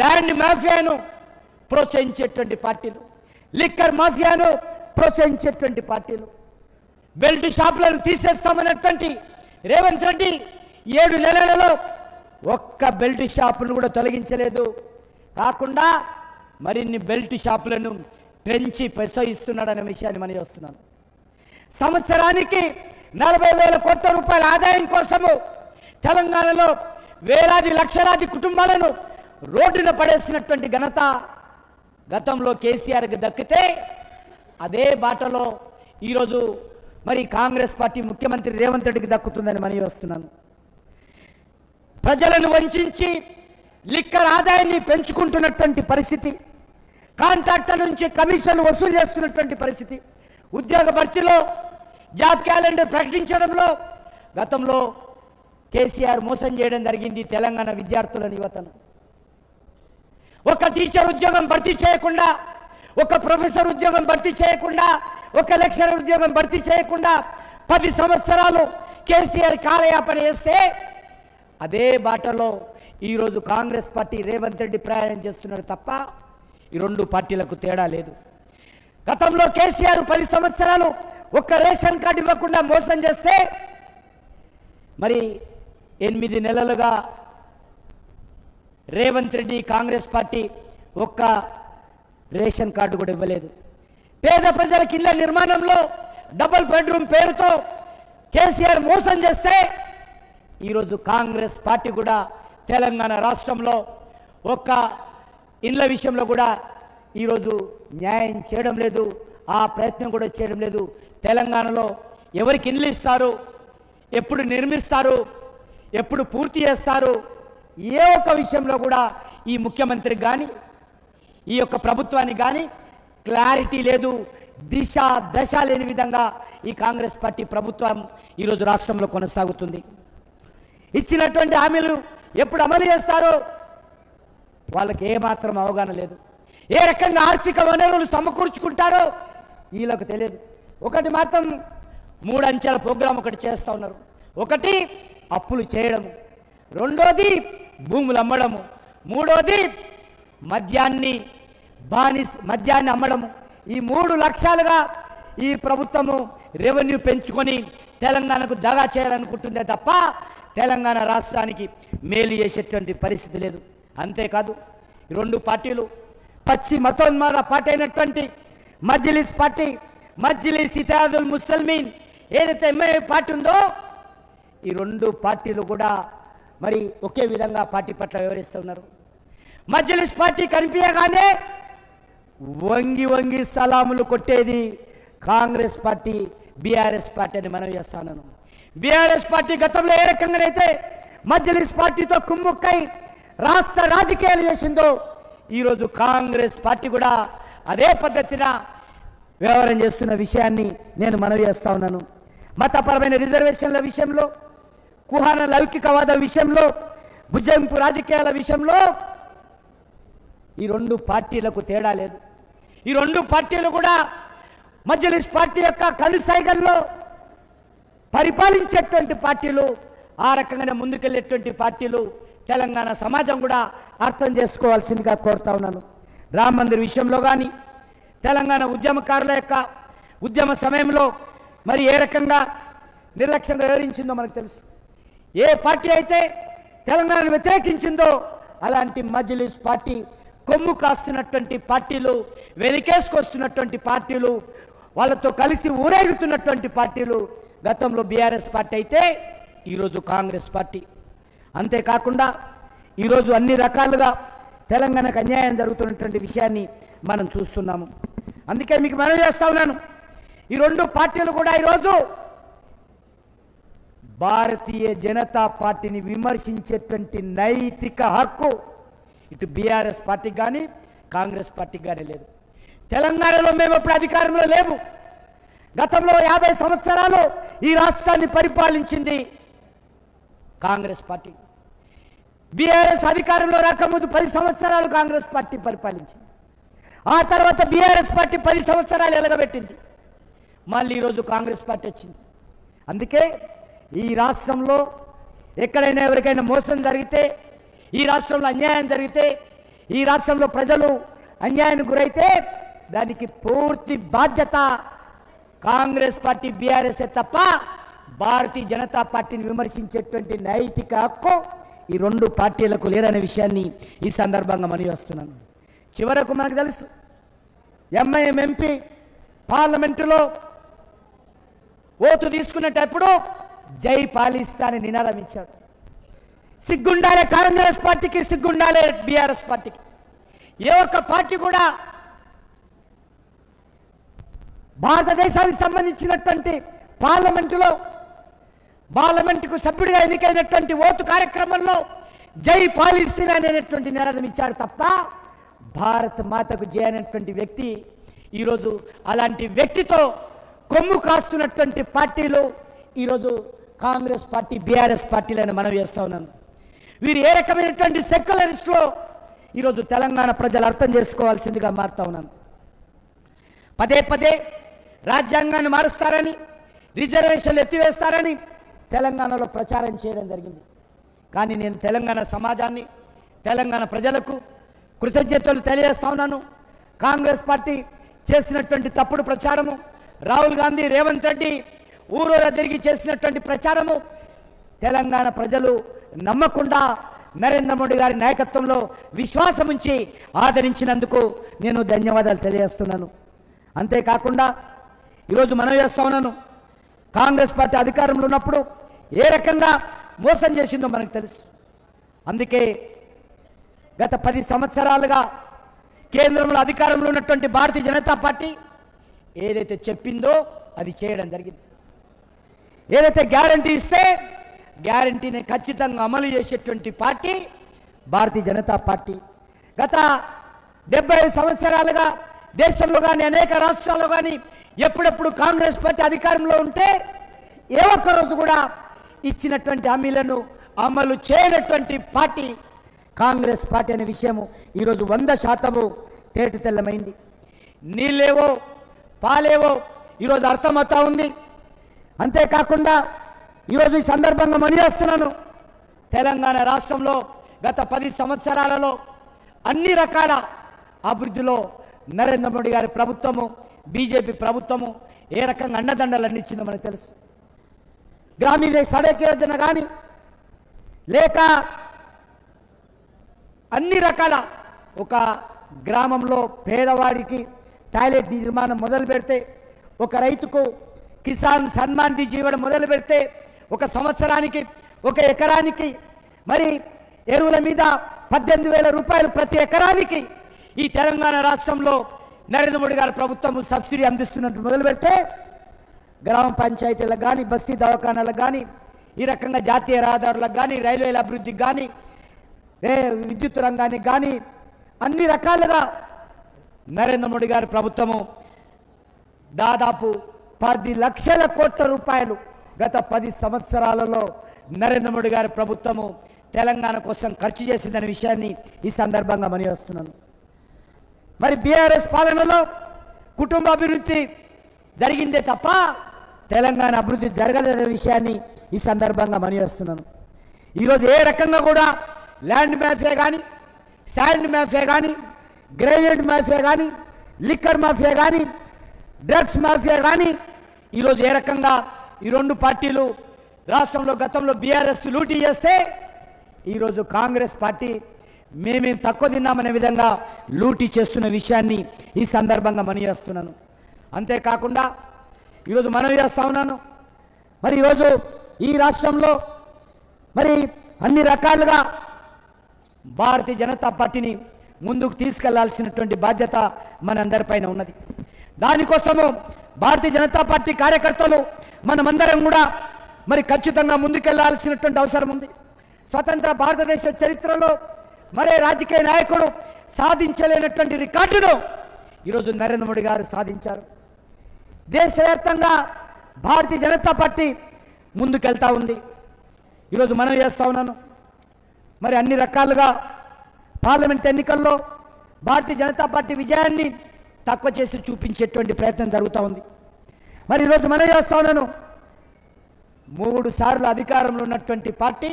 ల్యాండ్ మాఫియాను ప్రోత్సహించేటువంటి పార్టీలు, లిక్కర్ మాఫియాను ప్రోత్సహించేటువంటి పార్టీలు. బెల్ట్ షాపులను తీసేస్తామన్నటువంటి రేవంత్ రెడ్డి 7 నెలలలో ఒక్క బెల్ట్ షాపును కూడా తొలగించలేదు. కాకుండా మరిన్ని బెల్ట్ షాపులను పెంచి ప్రోత్సహిస్తున్నాడనే విషయాన్ని మనం చూస్తున్నాను. సంవత్సరానికి 40,000 కోట్ల రూపాయల ఆదాయం కోసము తెలంగాణలో వేలాది లక్షలాది కుటుంబాలను రోడ్డున పడేసినటువంటి ఘనత గతంలో కేసీఆర్కి దక్కితే, అదే బాటలో ఈరోజు మరి కాంగ్రెస్ పార్టీ ముఖ్యమంత్రి రేవంత్ రెడ్డికి దక్కుతుందని మనం వస్తున్నాను. ప్రజలను వంచి లిక్కర్ ఆదాయాన్ని పెంచుకుంటున్నటువంటి పరిస్థితి, కాంట్రాక్టర్ నుంచి కమిషన్లు వసూలు చేస్తున్నటువంటి పరిస్థితి, ఉద్యోగ భర్తీలో జాబ్ క్యాలెండర్ ప్రకటించడంలో గతంలో కేసీఆర్ మోసం చేయడం జరిగింది తెలంగాణ విద్యార్థులను, యువతను. ఒక టీచర్ ఉద్యోగం భర్తీ చేయకుండా, ఒక ప్రొఫెసర్ ఉద్యోగం భర్తీ చేయకుండా, ఒక లెక్చరర్ ఉద్యోగం భర్తీ చేయకుండా 10 సంవత్సరాలు కేసీఆర్ కాలయాపన చేస్తే, అదే బాటలో ఈరోజు కాంగ్రెస్ పార్టీ రేవంత్ రెడ్డి ప్రయాణం చేస్తున్నాడు తప్ప ఈ రెండు పార్టీలకు తేడా లేదు. గతంలో కేసీఆర్ 10 సంవత్సరాలు ఒక్క రేషన్ కార్డు ఇవ్వకుండా మోసం చేస్తే, మరి 8 నెలలుగా రేవంత్ రెడ్డి కాంగ్రెస్ పార్టీ ఒక్క రేషన్ కార్డు కూడా ఇవ్వలేదు. పేద ప్రజలకు ఇళ్ల నిర్మాణంలో డబుల్ బెడ్రూమ్ పేరుతో కేసీఆర్ మోసం చేస్తే, ఈరోజు కాంగ్రెస్ పార్టీ కూడా తెలంగాణ రాష్ట్రంలో ఒక్క ఇళ్ల విషయంలో కూడా ఈరోజు న్యాయం చేయడం లేదు, ఆ ప్రయత్నం కూడా చేయడం లేదు. తెలంగాణలో ఎవరికి ఇళ్ళు ఇస్తారు, ఎప్పుడు నిర్మిస్తారు, ఎప్పుడు పూర్తి చేస్తారు, ఏ ఒక్క విషయంలో కూడా ఈ ముఖ్యమంత్రికి కానీ ఈ యొక్క ప్రభుత్వానికి కానీ క్లారిటీ లేదు. దిశ దశ లేని విధంగా ఈ కాంగ్రెస్ పార్టీ ప్రభుత్వం ఈరోజు రాష్ట్రంలో కొనసాగుతుంది. ఇచ్చినటువంటి హామీలు ఎప్పుడు అమలు చేస్తారో వాళ్ళకి ఏమాత్రం అవగాహన లేదు. ఏ రకంగా ఆర్థిక వనరులు సమకూర్చుకుంటారో వీళ్ళకు తెలియదు. ఒకటి మాత్రం 3 అంచెల ప్రోగ్రాం ఒకటి చేస్తూ ఉన్నారు. ఒకటి అప్పులు చేయడము, రెండోది భూములు అమ్మడము, మూడోది మద్యాన్ని అమ్మడము. ఈ 3 లక్ష్యాలుగా ఈ ప్రభుత్వము రెవెన్యూ పెంచుకొని తెలంగాణకు దగా చేయాలనుకుంటుందే తప్ప తెలంగాణ రాష్ట్రానికి మేలు చేసేటువంటి పరిస్థితి లేదు. అంతేకాదు ఈ రెండు పార్టీలు పచ్చి మతోన్మాద పార్టీ అయినటువంటి మజ్లిస్ పార్టీ, మజ్లిస్ ఇత్తిహాదుల్ ముస్లిమీన్ ఏదైతే ఎంఐఎం పార్టీ ఉందో, ఈ రెండు పార్టీలు కూడా మరి ఒకే విధంగా పార్టీ పట్ల వ్యవహరిస్తున్నారు. మజ్లిస్ పార్టీ కనిపించగానే వంగి వంగి సలాములు కొట్టేది కాంగ్రెస్ పార్టీ, బీఆర్ఎస్ పార్టీ అని మనం చేస్తాను. బీఆర్ఎస్ పార్టీ గతంలో ఏ రకంగానైతే మజ్లిస్ పార్టీతో కుమ్ముక్కై రాష్ట్ర రాజకీయాలు చేసిందో, ఈరోజు కాంగ్రెస్ పార్టీ కూడా అదే పద్ధతిన వ్యవహారం చేస్తున్న విషయాన్ని నేను మనవి చేస్తా ఉన్నాను. మతపరమైన రిజర్వేషన్ల విషయంలో, కుహాన లౌకికవాద విషయంలో, భుజంపు రాజకీయాల విషయంలో ఈ రెండు పార్టీలకు తేడా లేదు. ఈ రెండు పార్టీలు కూడా మజ్లిస్ పార్టీ యొక్క కనుసైగల్లో పరిపాలించేటువంటి పార్టీలు, ఆ రకంగానే ముందుకెళ్ళేటువంటి పార్టీలు తెలంగాణ సమాజం కూడా అర్థం చేసుకోవాల్సిందిగా కోరుతా ఉన్నాను. రామ మందిర్ విషయంలో కానీ, తెలంగాణ ఉద్యమకారుల యొక్క ఉద్యమ సమయంలో మరి ఏ రకంగా నిర్లక్ష్యంగా వ్యవహరించిందో మనకు తెలుసు. ఏ పార్టీ అయితే తెలంగాణను వ్యతిరేకించిందో అలాంటి మజ్లిస్ పార్టీ, కొమ్ము కాస్తున్నటువంటి పార్టీలు, వెలికేసుకొస్తున్నటువంటి పార్టీలు, వాళ్ళతో కలిసి ఊరేగుతున్నటువంటి పార్టీలు గతంలో బీఆర్ఎస్ పార్టీ అయితే ఈరోజు కాంగ్రెస్ పార్టీ. అంతేకాకుండా ఈరోజు అన్ని రకాలుగా తెలంగాణకు అన్యాయం జరుగుతున్నటువంటి విషయాన్ని మనం చూస్తున్నాము. అందుకే మీకు మనవి చేస్తా ఉన్నాను, ఈ రెండు పార్టీలు కూడా ఈరోజు భారతీయ జనతా పార్టీని విమర్శించేటువంటి నైతిక హక్కు ఇటు బీఆర్ఎస్ పార్టీకి కానీ కాంగ్రెస్ పార్టీకి కానీ లేదు. తెలంగాణలో మేము అప్పుడు అధికారంలో లేవు. గతంలో 50 సంవత్సరాలు ఈ రాష్ట్రాన్ని పరిపాలించింది కాంగ్రెస్ పార్టీ. బీఆర్ఎస్ అధికారంలో రాకముందు 10 సంవత్సరాలు కాంగ్రెస్ పార్టీ పరిపాలించింది. ఆ తర్వాత బీఆర్ఎస్ పార్టీ 10 సంవత్సరాలు ఎలగబెట్టింది. మళ్ళీ ఈరోజు కాంగ్రెస్ పార్టీ వచ్చింది. అందుకే ఈ రాష్ట్రంలో ఎక్కడైనా ఎవరికైనా మోసం జరిగితే, ఈ రాష్ట్రంలో అన్యాయం జరిగితే, ఈ రాష్ట్రంలో ప్రజలు అన్యాయానికి గురైతే దానికి పూర్తి బాధ్యత కాంగ్రెస్ పార్టీ, బీఆర్ఎస్ తప్ప భారతీయ జనతా పార్టీని విమర్శించేటువంటి నైతిక హక్కు ఈ రెండు పార్టీలకు లేదనే విషయాన్ని ఈ సందర్భంగా మనవి చేస్తున్నాను. చివరకు మనకు తెలుసు, ఎంఐఎం ఎంపీ పార్లమెంటులో ఓటు తీసుకునేటప్పుడు జై పాలిస్తాన్ నినాదం ఇచ్చాడు. సిగ్గుండాలే కాంగ్రెస్ పార్టీకి, సిగ్గుండాలే బీఆర్ఎస్ పార్టీకి. ఏ ఒక్క పార్టీ కూడా భారతదేశానికి సంబంధించినటువంటి పార్లమెంటుకు సభ్యుడిగా ఎన్నికైనటువంటి ఓటు కార్యక్రమంలో జై పాలిస్తీన్ అనేటువంటి నినాదం ఇచ్చాడు తప్ప భారత్ మాతకు జై అనేటువంటి వ్యక్తి ఈరోజు అలాంటి వ్యక్తితో కొమ్ము కాస్తున్నటువంటి పార్టీలు ఈరోజు కాంగ్రెస్ పార్టీ, బీఆర్ఎస్ పార్టీలను మనం చేస్తూ ఉన్నాను. వీరు ఏ రకమైనటువంటి సెక్యులరిస్టులో ఈరోజు తెలంగాణ ప్రజలు అర్థం చేసుకోవాల్సిందిగా మారుతా ఉన్నాను. పదే పదే రాజ్యాంగాన్ని మారుస్తారని, రిజర్వేషన్లు ఎత్తివేస్తారని తెలంగాణలో ప్రచారం చేయడం జరిగింది. కానీ నేను తెలంగాణ సమాజాన్ని, తెలంగాణ ప్రజలకు కృతజ్ఞతలు తెలియజేస్తా ఉన్నాను. కాంగ్రెస్ పార్టీ చేసినటువంటి తప్పుడు ప్రచారము, రాహుల్ గాంధీ, రేవంత్ రెడ్డి ఊరూరా తిరిగి చేసినటువంటి ప్రచారము తెలంగాణ ప్రజలు నమ్మకుండా నరేంద్ర మోడీ గారి నాయకత్వంలో విశ్వాసం ఉంచి ఆదరించినందుకు నేను ధన్యవాదాలు తెలియజేస్తున్నాను. అంతేకాకుండా ఈరోజు మనం చేస్తా ఉన్నాను, కాంగ్రెస్ పార్టీ అధికారంలో ఉన్నప్పుడు ఏ రకంగా మోసం చేసిందో మనకు తెలుసు. అందుకే గత 10 సంవత్సరాలుగా కేంద్రంలో అధికారంలో ఉన్నటువంటి భారతీయ జనతా పార్టీ ఏదైతే చెప్పిందో అది చేయడం జరిగింది. ఏదైతే గ్యారంటీ ఇస్తే గ్యారంటీని ఖచ్చితంగా అమలు చేసేటువంటి పార్టీ భారతీయ జనతా పార్టీ. గత 75 సంవత్సరాలుగా దేశంలో కానీ అనేక రాష్ట్రాల్లో కానీ ఎప్పుడెప్పుడు కాంగ్రెస్ పార్టీ అధికారంలో ఉంటే ఏ ఒక్కరోజు కూడా ఇచ్చినటువంటి హామీలను అమలు చేయనటువంటి పార్టీ కాంగ్రెస్ పార్టీ అనే విషయము ఈరోజు 100% తేట తెల్లమైంది. నీళ్ళేవో పాలేవో ఈరోజు అర్థమవుతా ఉంది. అంతేకాకుండా ఈరోజు ఈ సందర్భంగా మనియేస్తున్నాను, తెలంగాణ రాష్ట్రంలో గత 10 సంవత్సరాలలో అన్ని రకాల అభివృద్ధిలో నరేంద్ర మోడీ గారి ప్రభుత్వము, బీజేపీ ప్రభుత్వము ఏ రకంగా అండదండలు అందించిందో మనకు తెలుసు. గ్రామీణ సడక్ యోజన కానీ, లేక అన్ని రకాల ఒక గ్రామంలో పేదవాడికి టాయిలెట్ నిర్మాణం మొదలు పెడితే, ఒక రైతుకు కిసాన్ సన్మాన్ నిధి ఇవ్వడం మొదలు పెడితే, ఒక సంవత్సరానికి 1 ఎకరానికి మరి ఎరువుల మీద 18,000 రూపాయలు ప్రతి ఎకరానికి ఈ తెలంగాణ రాష్ట్రంలో నరేంద్ర మోడీ గారి ప్రభుత్వం సబ్సిడీ అందిస్తున్నట్టు మొదలు పెడితే, గ్రామ పంచాయతీలకు కానీ, బస్తీ దవాఖానాలకు కానీ, ఈ రకంగా జాతీయ రహదారులకు కానీ, రైల్వేల అభివృద్ధికి కానీ, విద్యుత్ రంగానికి కానీ అన్ని రకాలుగా నరేంద్ర మోడీ గారి ప్రభుత్వము దాదాపు 10 లక్షల కోట్ల రూపాయలు గత 10 సంవత్సరాలలో నరేంద్ర మోడీ గారి ప్రభుత్వము తెలంగాణ కోసం ఖర్చు చేసిందనే విషయాన్ని ఈ సందర్భంగా మనవి చేస్తున్నాను. మరి బీఆర్ఎస్ పాలనలో కుటుంబ అభివృద్ధి జరిగిందే తప్ప తెలంగాణ అభివృద్ధి జరగలేదనే విషయాన్ని ఈ సందర్భంగా మనవి చేస్తున్నాను. ఈరోజు ఏ రకంగా కూడా ల్యాండ్ మాఫియా కానీ, శాండ్ మాఫియా కానీ, గ్రైనేడ్ మాఫియా కానీ, లిక్కర్ మాఫియా కానీ, డ్రగ్స్ మాఫియా కానీ ఈరోజు ఏ రకంగా ఈ రెండు పార్టీలు రాష్ట్రంలో గతంలో బీఆర్ఎస్ లూటీ చేస్తే ఈరోజు కాంగ్రెస్ పార్టీ మేమేం తక్కువ తిన్నామనే విధంగా లూటీ చేస్తున్న విషయాన్ని ఈ సందర్భంగా మనవి చేస్తున్నాను. అంతేకాకుండా ఈరోజు మనవి చేస్తా ఉన్నాను, మరి ఈరోజు ఈ రాష్ట్రంలో మరి అన్ని రకాలుగా భారతీయ జనతా పార్టీని ముందుకు తీసుకెళ్లాల్సినటువంటి బాధ్యత మనందరిపైన ఉన్నది. దానికోసము భారతీయ జనతా పార్టీ కార్యకర్తలు మనమందరం కూడా మరి ఖచ్చితంగా ముందుకెళ్లాల్సినటువంటి అవసరం ఉంది. స్వతంత్ర భారతదేశ చరిత్రలో మరే రాజకీయ నాయకుడు సాధించలేనటువంటి రికార్డును ఈరోజు నరేంద్ర మోడీ గారు సాధించారు. దేశవ్యాప్తంగా భారతీయ జనతా పార్టీ ముందుకెళ్తా ఉంది. ఈరోజు మనం చేస్తా ఉన్నాను, మరి అన్ని రకాలుగా పార్లమెంట్ ఎన్నికల్లో భారతీయ జనతా పార్టీ విజయాన్ని తక్కువ చేసి చూపించేటువంటి ప్రయత్నం జరుగుతూ ఉంది. మరి ఈరోజు మనం చేస్తా ఉన్నాను, 3 సార్లు అధికారంలో ఉన్నటువంటి పార్టీ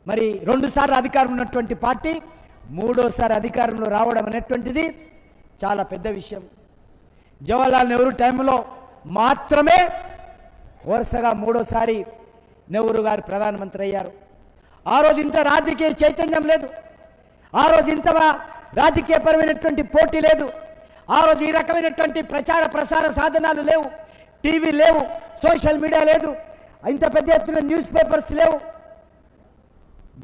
మరి 2 సార్లు అధికారం ఉన్నటువంటి పార్టీ 3ఓసారి అధికారంలో రావడం అనేటువంటిది చాలా పెద్ద విషయం. జవహర్లాల్ నెహ్రూ టైంలో మాత్రమే వరుసగా 3ఓసారి నెహ్రూ గారు ప్రధానమంత్రి అయ్యారు. ఆ రోజు ఇంత రాజకీయ చైతన్యం లేదు, ఆ రోజు ఇంత రాజకీయపరమైనటువంటి పోటీ లేదు, ఆ రోజు ఈ రకమైనటువంటి ప్రచార ప్రసార సాధనాలు లేవు, టీవీ లేవు, సోషల్ మీడియా లేదు, ఇంత పెద్ద ఎత్తున న్యూస్ పేపర్స్ లేవు.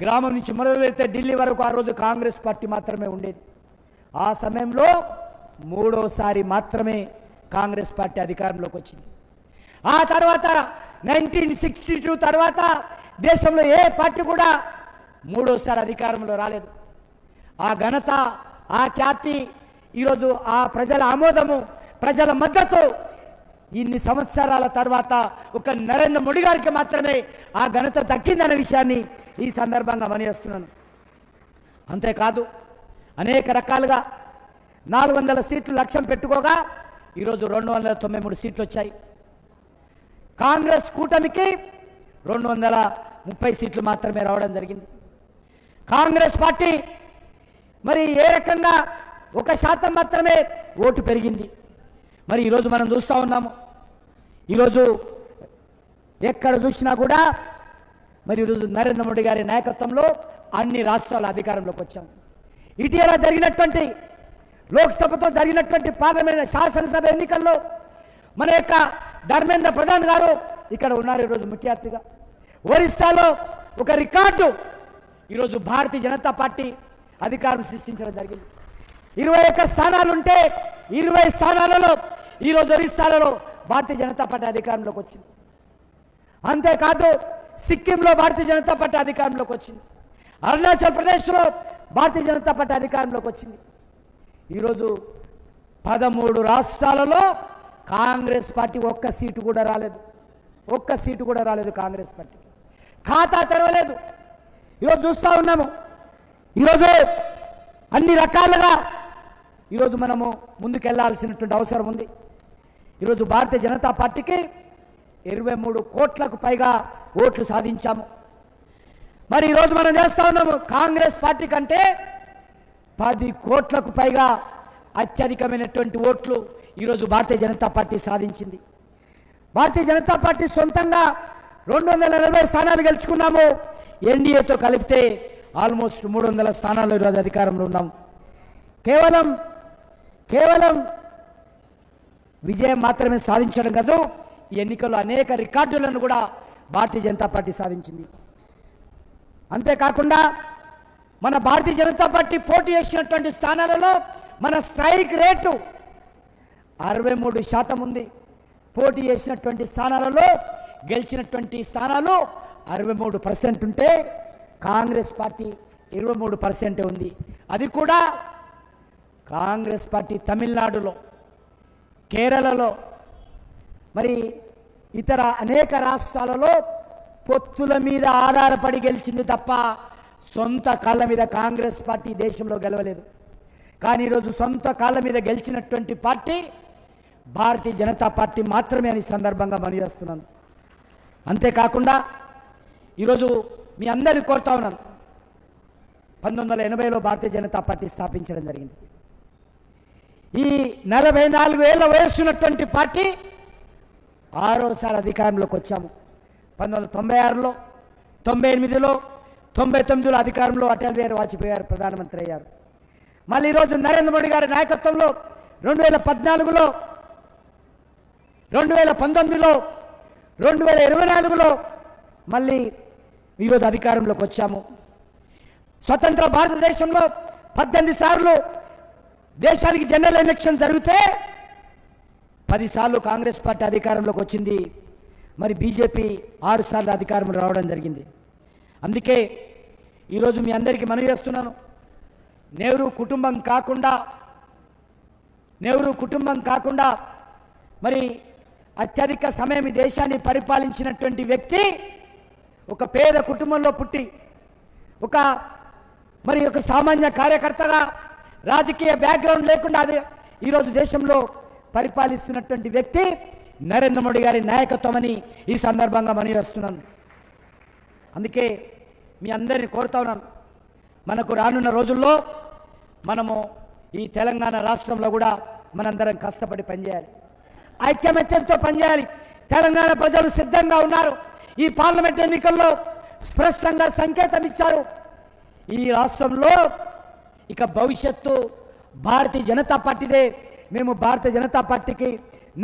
గ్రామం నుంచి మొదలు పెడితే ఢిల్లీ వరకు ఆ రోజు కాంగ్రెస్ పార్టీ మాత్రమే ఉండేది. ఆ సమయంలో 3ఓసారి మాత్రమే కాంగ్రెస్ పార్టీ అధికారంలోకి వచ్చింది. ఆ తర్వాత 1962 తర్వాత దేశంలో ఏ పార్టీ కూడా 3ఓసారి అధికారంలో రాలేదు. ఆ ఘనత, ఆ ఖ్యాతి, ఈరోజు ఆ ప్రజల ఆమోదము, ప్రజల మద్దతు ఇన్ని సంవత్సరాల తర్వాత ఒక నరేంద్ర మోడీ గారికి మాత్రమే ఆ ఘనత దక్కిందనే విషయాన్ని ఈ సందర్భంగా మనయేస్తున్నాను. అంతేకాదు అనేక రకాలుగా 400 సీట్లు లక్ష్యం పెట్టుకోగా ఈరోజు 293 సీట్లు వచ్చాయి. కాంగ్రెస్ కూటమికి 230 సీట్లు మాత్రమే రావడం జరిగింది. కాంగ్రెస్ పార్టీ మరి ఏ రకంగా 1% మాత్రమే ఓటు పెరిగింది. మరి ఈరోజు మనం చూస్తూ ఉన్నాము, ఈరోజు ఎక్కడ చూసినా కూడా మరి ఈరోజు నరేంద్ర మోడీ గారి నాయకత్వంలో అన్ని రాష్ట్రాల అధికారంలోకి వచ్చాము. ఇటీవల జరిగినటువంటి లోక్సభతో జరిగినటువంటి పార్లమెంట్ శాసనసభ ఎన్నికల్లో మన యొక్క ధర్మేంద్ర ప్రధాన్ గారు ఇక్కడ ఉన్నారు ఈరోజు ముఖ్య అతిథిగా. ఒరిస్సాలో ఒక రికార్డు ఈరోజు భారతీయ జనతా పార్టీ అధికారం సృష్టించడం జరిగింది. 21 స్థానాలు ఉంటే 20 స్థానాలలో ఈరోజు ఒరిస్సాలలో భారతీయ జనతా పార్టీ అధికారంలోకి వచ్చింది. అంతేకాదు సిక్కింలో భారతీయ జనతా పార్టీ అధికారంలోకి వచ్చింది. అరుణాచల్ ప్రదేశ్లో భారతీయ జనతా పార్టీ అధికారంలోకి వచ్చింది. ఈరోజు 13 రాష్ట్రాలలో కాంగ్రెస్ పార్టీ ఒక్క సీటు కూడా రాలేదు. కాంగ్రెస్ పార్టీ ఖాతా తెరవలేదు. ఈరోజు చూస్తూ ఉన్నాము. ఈరోజు అన్ని రకాలుగా ఈరోజు మనము ముందుకెళ్లాల్సినటువంటి అవసరం ఉంది. ఈరోజు భారతీయ జనతా పార్టీకి 23 కోట్లకు పైగా ఓట్లు సాధించాము. మరి ఈరోజు మనం చేస్తూ ఉన్నాము కాంగ్రెస్ పార్టీ కంటే 10 కోట్లకు పైగా అత్యధికమైనటువంటి ఓట్లు ఈరోజు భారతీయ జనతా పార్టీ సాధించింది. భారతీయ జనతా పార్టీ సొంతంగా 240 స్థానాలు గెలుచుకున్నాము. ఎన్డీఏతో కలిపితే ఆల్మోస్ట్ 300 స్థానాలు ఈరోజు అధికారంలో ఉన్నాము. కేవలం విజయం మాత్రమే సాధించడం కాదు, ఈ ఎన్నికల్లో అనేక రికార్డులను కూడా భారతీయ జనతా పార్టీ సాధించింది. అంతేకాకుండా మన భారతీయ జనతా పార్టీ పోటీ చేసినటువంటి స్థానాలలో మన స్ట్రైక్ రేటు 63% ఉంది. పోటీ చేసినటువంటి స్థానాలలో గెలిచినటువంటి స్థానాలు 63% ఉంటే కాంగ్రెస్ పార్టీ 23% ఉంది. అది కూడా కాంగ్రెస్ పార్టీ తమిళనాడులో, కేరళలో, మరి ఇతర అనేక రాష్ట్రాలలో పొత్తుల మీద ఆధారపడి గెలిచింది తప్ప సొంత కాళ్ళ మీద కాంగ్రెస్ పార్టీ దేశంలో గెలవలేదు. కానీ ఈరోజు సొంత కాళ్ళ మీద గెలిచినటువంటి పార్టీ భారతీయ జనతా పార్టీ మాత్రమే అని సందర్భంగా మనవి చేస్తున్నాను. అంతేకాకుండా ఈరోజు మీ అందరినీ కోరుతా ఉన్నాను, 1980లో భారతీయ జనతా పార్టీ స్థాపించడం జరిగింది. ఈ 44 ఏళ్ల వయస్సున్నటువంటి పార్టీ 6వసారి అధికారంలోకి వచ్చాము. 1996లో, 98లో, 99లో అధికారంలో అటల్ బిహారీ వాజ్పేయి గారు ప్రధానమంత్రి అయ్యారు. మళ్ళీ ఈరోజు నరేంద్ర మోడీ గారి నాయకత్వంలో 2014లో, 2019లో, 2024లో మళ్ళీ ఈరోజు అధికారంలోకి వచ్చాము. స్వతంత్ర భారతదేశంలో 18 సార్లు దేశానికి జనరల్ ఎలక్షన్ జరిగితే 10 సార్లు కాంగ్రెస్ పార్టీ అధికారంలోకి వచ్చింది. మరి బీజేపీ 6 సార్లు అధికారంలో రావడం జరిగింది. అందుకే ఈరోజు మీ అందరికీ మనవి చేస్తున్నాను, నెహ్రూ కుటుంబం కాకుండా మరి అత్యధిక సమయం ఈ దేశాన్ని పరిపాలించినటువంటి వ్యక్తి ఒక పేద కుటుంబంలో పుట్టి ఒక సామాన్య కార్యకర్తగా రాజకీయ బ్యాక్గ్రౌండ్ లేకుండా అది ఈరోజు దేశంలో పరిపాలిస్తున్నటువంటి వ్యక్తి నరేంద్ర మోడీ గారి నాయకత్వం అని ఈ సందర్భంగా మనవి చేస్తున్నాను. అందుకే మీ అందరిని కోరుతా ఉన్నాను, మనకు రానున్న రోజుల్లో మనము ఈ తెలంగాణ రాష్ట్రంలో కూడా మనందరం కష్టపడి పనిచేయాలి, ఐక్యమత్యంతో పనిచేయాలి. తెలంగాణ ప్రజలు సిద్ధంగా ఉన్నారు. ఈ పార్లమెంట్ ఎన్నికల్లో స్పష్టంగా సంకేతం ఇచ్చారు. ఈ రాష్ట్రంలో ఇక భవిష్యత్తు భారతీయ జనతా పార్టీదే. మేము భారతీయ జనతా పార్టీకి,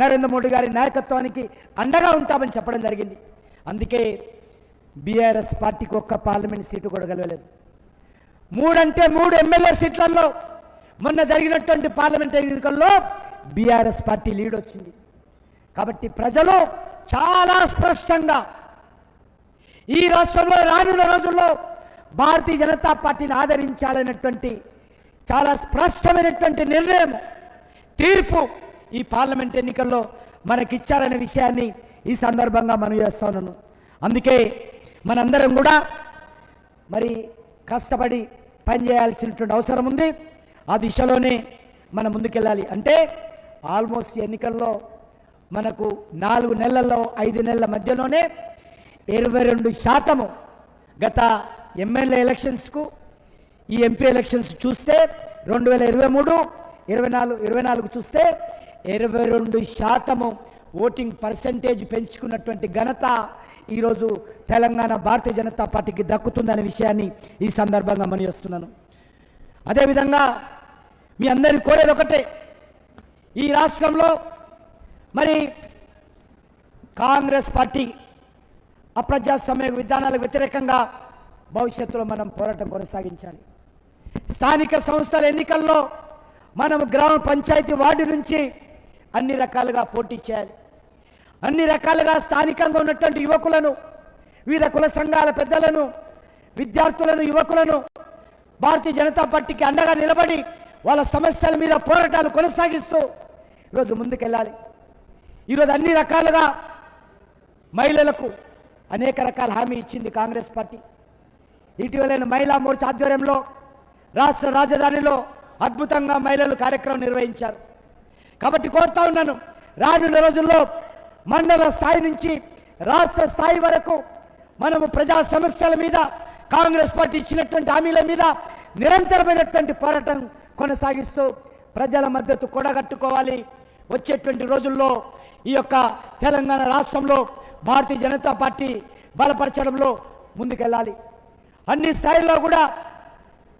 నరేంద్ర మోడీ గారి నాయకత్వానికి అండగా ఉంటామని చెప్పడం జరిగింది. అందుకే బీఆర్ఎస్ పార్టీకి ఒక్క పార్లమెంట్ సీటు కూడా గెలవలేదు. 3 ఎమ్మెల్యే సీట్లలో మొన్న జరిగినటువంటి పార్లమెంట్ ఎన్నికల్లో బీఆర్ఎస్ పార్టీ లీడ్ వచ్చింది. కాబట్టి ప్రజలు చాలా స్పష్టంగా ఈ రాష్ట్రంలో రానున్న రోజుల్లో భారతీయ జనతా పార్టీని ఆదరించాలనేటువంటి చాలా స్పష్టమైనటువంటి నిర్ణయం, తీర్పు ఈ పార్లమెంట్ ఎన్నికల్లో మనకిచ్చారనే విషయాన్ని ఈ సందర్భంగా మనం చేస్తా ఉన్నాను. అందుకే మనందరం కూడా మరి కష్టపడి పనిచేయాల్సినటువంటి అవసరం ఉంది. ఆ దిశలోనే మనం ముందుకెళ్ళాలి. అంటే ఆల్మోస్ట్ ఎన్నికల్లో మనకు 4 నెలల్లో 5 నెలల మధ్యలోనే 22% గత ఎమ్మెల్యే ఎలక్షన్స్కు ఈ ఎంపీ ఎలక్షన్స్ చూస్తే 2023, 24 చూస్తే 22% ఓటింగ్ పర్సెంటేజ్ పెంచుకున్నటువంటి ఘనత ఈరోజు తెలంగాణ భారతీయ జనతా పార్టీకి దక్కుతుందనే విషయాన్ని ఈ సందర్భంగా మనం చేస్తున్నాను. అదేవిధంగా మీ అందరినీ కోరేది ఒకటే, ఈ రాష్ట్రంలో మరి కాంగ్రెస్ పార్టీ అప్రజాస్వామ్య విధానాలకు వ్యతిరేకంగా భవిష్యత్తులో మనం పోరాటం కొనసాగించాలి. స్థానిక సంస్థల ఎన్నికల్లో మనం గ్రామ పంచాయతీ వార్డు నుంచి అన్ని రకాలుగా పోటీ చేయాలి. అన్ని రకాలుగా స్థానికంగా ఉన్నటువంటి యువకులను, వివిధ కుల సంఘాల పెద్దలను, విద్యార్థులను, యువకులను భారతీయ జనతా పార్టీకి అండగా నిలబడి వాళ్ళ సమస్యల మీద పోరాటాలు కొనసాగిస్తూ ఈరోజు ముందుకెళ్ళాలి. ఈరోజు అన్ని రకాలుగా మహిళలకు అనేక రకాల హామీ ఇచ్చింది కాంగ్రెస్ పార్టీ. ఇటీవలైన మహిళా మోర్చా ఆధ్వర్యంలో రాష్ట్ర రాజధానిలో అద్భుతంగా మహిళలు కార్యక్రమం నిర్వహించారు. కాబట్టి కోరుతా ఉన్నాను, రానున్న రోజుల్లో మండల స్థాయి నుంచి రాష్ట్ర స్థాయి వరకు మనము ప్రజా సమస్యల మీద, కాంగ్రెస్ పార్టీ ఇచ్చినటువంటి హామీల మీద నిరంతరమైనటువంటి పోరాటం కొనసాగిస్తూ ప్రజల మద్దతు కూడగట్టుకోవాలి. వచ్చేటువంటి రోజుల్లో ఈ యొక్క తెలంగాణ రాష్ట్రంలో భారతీయ జనతా పార్టీ బలపరచడంలో ముందుకెళ్ళాలి. అన్ని స్థాయిల్లో కూడా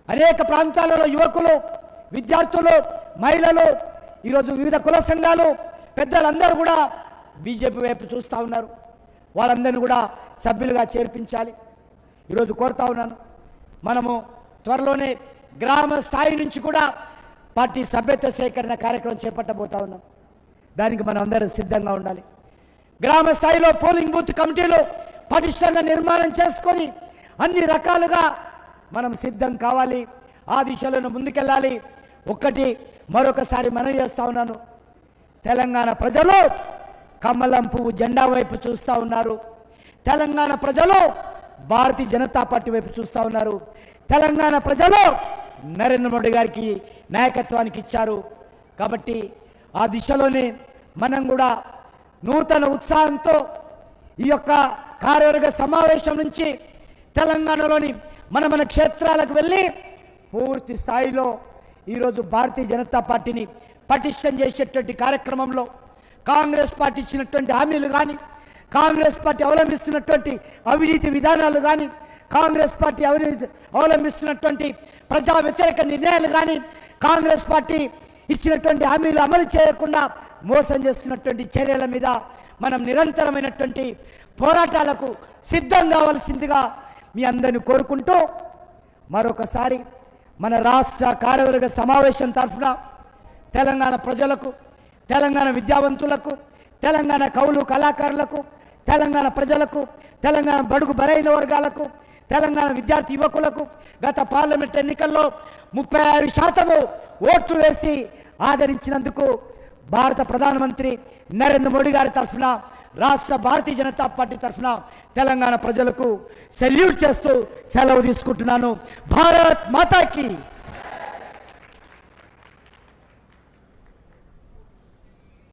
అనేక ప్రాంతాలలో యువకులు, విద్యార్థులు, మహిళలు, ఈరోజు వివిధ కుల సంఘాలు పెద్దలందరూ కూడా బీజేపీ వైపు చూస్తూ ఉన్నారు. వాళ్ళందరినీ కూడా సభ్యులుగా చేర్పించాలి. ఈరోజు కోరుతా ఉన్నాను, మనము త్వరలోనే గ్రామ స్థాయి నుంచి కూడా పార్టీ సభ్యత్వ సేకరణ కార్యక్రమం చేపట్టబోతా ఉన్నాం. దానికి మనం అందరం సిద్ధంగా ఉండాలి. గ్రామ స్థాయిలో పోలింగ్ బూత్ కమిటీలు పటిష్టంగా నిర్మాణం చేసుకొని అన్ని రకాలుగా మనం సిద్ధం కావాలి. ఆ దిశలో ముందుకెళ్ళాలి. మరొకసారి మనం చేస్తూ ఉన్నాను, తెలంగాణ ప్రజలు కమలం పువ్వు జెండా వైపు చూస్తూ ఉన్నారు. తెలంగాణ ప్రజలు భారతీయ జనతా పార్టీ వైపు చూస్తూ ఉన్నారు. తెలంగాణ ప్రజలు నరేంద్ర మోడీ గారికి నాయకత్వానికి ఇచ్చారు. కాబట్టి ఆ దిశలోనే మనం కూడా నూతన ఉత్సాహంతో ఈ యొక్క కార్యవర్గ సమావేశం నుంచి తెలంగాణలోని మన క్షేత్రాలకు వెళ్ళి పూర్తి స్థాయిలో ఈరోజు భారతీయ జనతా పార్టీని పటిష్టం చేసేటువంటి కార్యక్రమంలో కాంగ్రెస్ పార్టీ ఇచ్చినటువంటి హామీలు కానీ, కాంగ్రెస్ పార్టీ అవలంబిస్తున్నటువంటి అవినీతి విధానాలు కానీ, కాంగ్రెస్ పార్టీ అవలంబిస్తున్నటువంటి ప్రజా వ్యతిరేక నిర్ణయాలు కానీ, కాంగ్రెస్ పార్టీ ఇచ్చినటువంటి హామీలు అమలు చేయకుండా మోసం చేస్తున్నటువంటి చర్యల మీద మనం నిరంతరమైనటువంటి పోరాటాలకు సిద్ధం కావాల్సిందిగా మీ అందరిని కోరుకుంటూ మరొకసారి మన రాష్ట్ర కార్యవర్గ సమావేశం తరఫున తెలంగాణ ప్రజలకు, తెలంగాణ విద్యావంతులకు, తెలంగాణ కవులు కళాకారులకు, తెలంగాణ ప్రజలకు, తెలంగాణ బడుగు బలైన వర్గాలకు, తెలంగాణ విద్యార్థి యువకులకు గత పార్లమెంట్ ఎన్నికల్లో 35% ఓట్లు వేసి ఆదరించినందుకు భారత ప్రధానమంత్రి నరేంద్ర మోడీ గారి తరఫున, రాష్ట్ర భారతీయ జనతా పార్టీ తరఫున తెలంగాణ ప్రజలకు సెల్యూట్ చేస్తూ సెలవు తీసుకుంటున్నాను. భారత్ మాతాకి.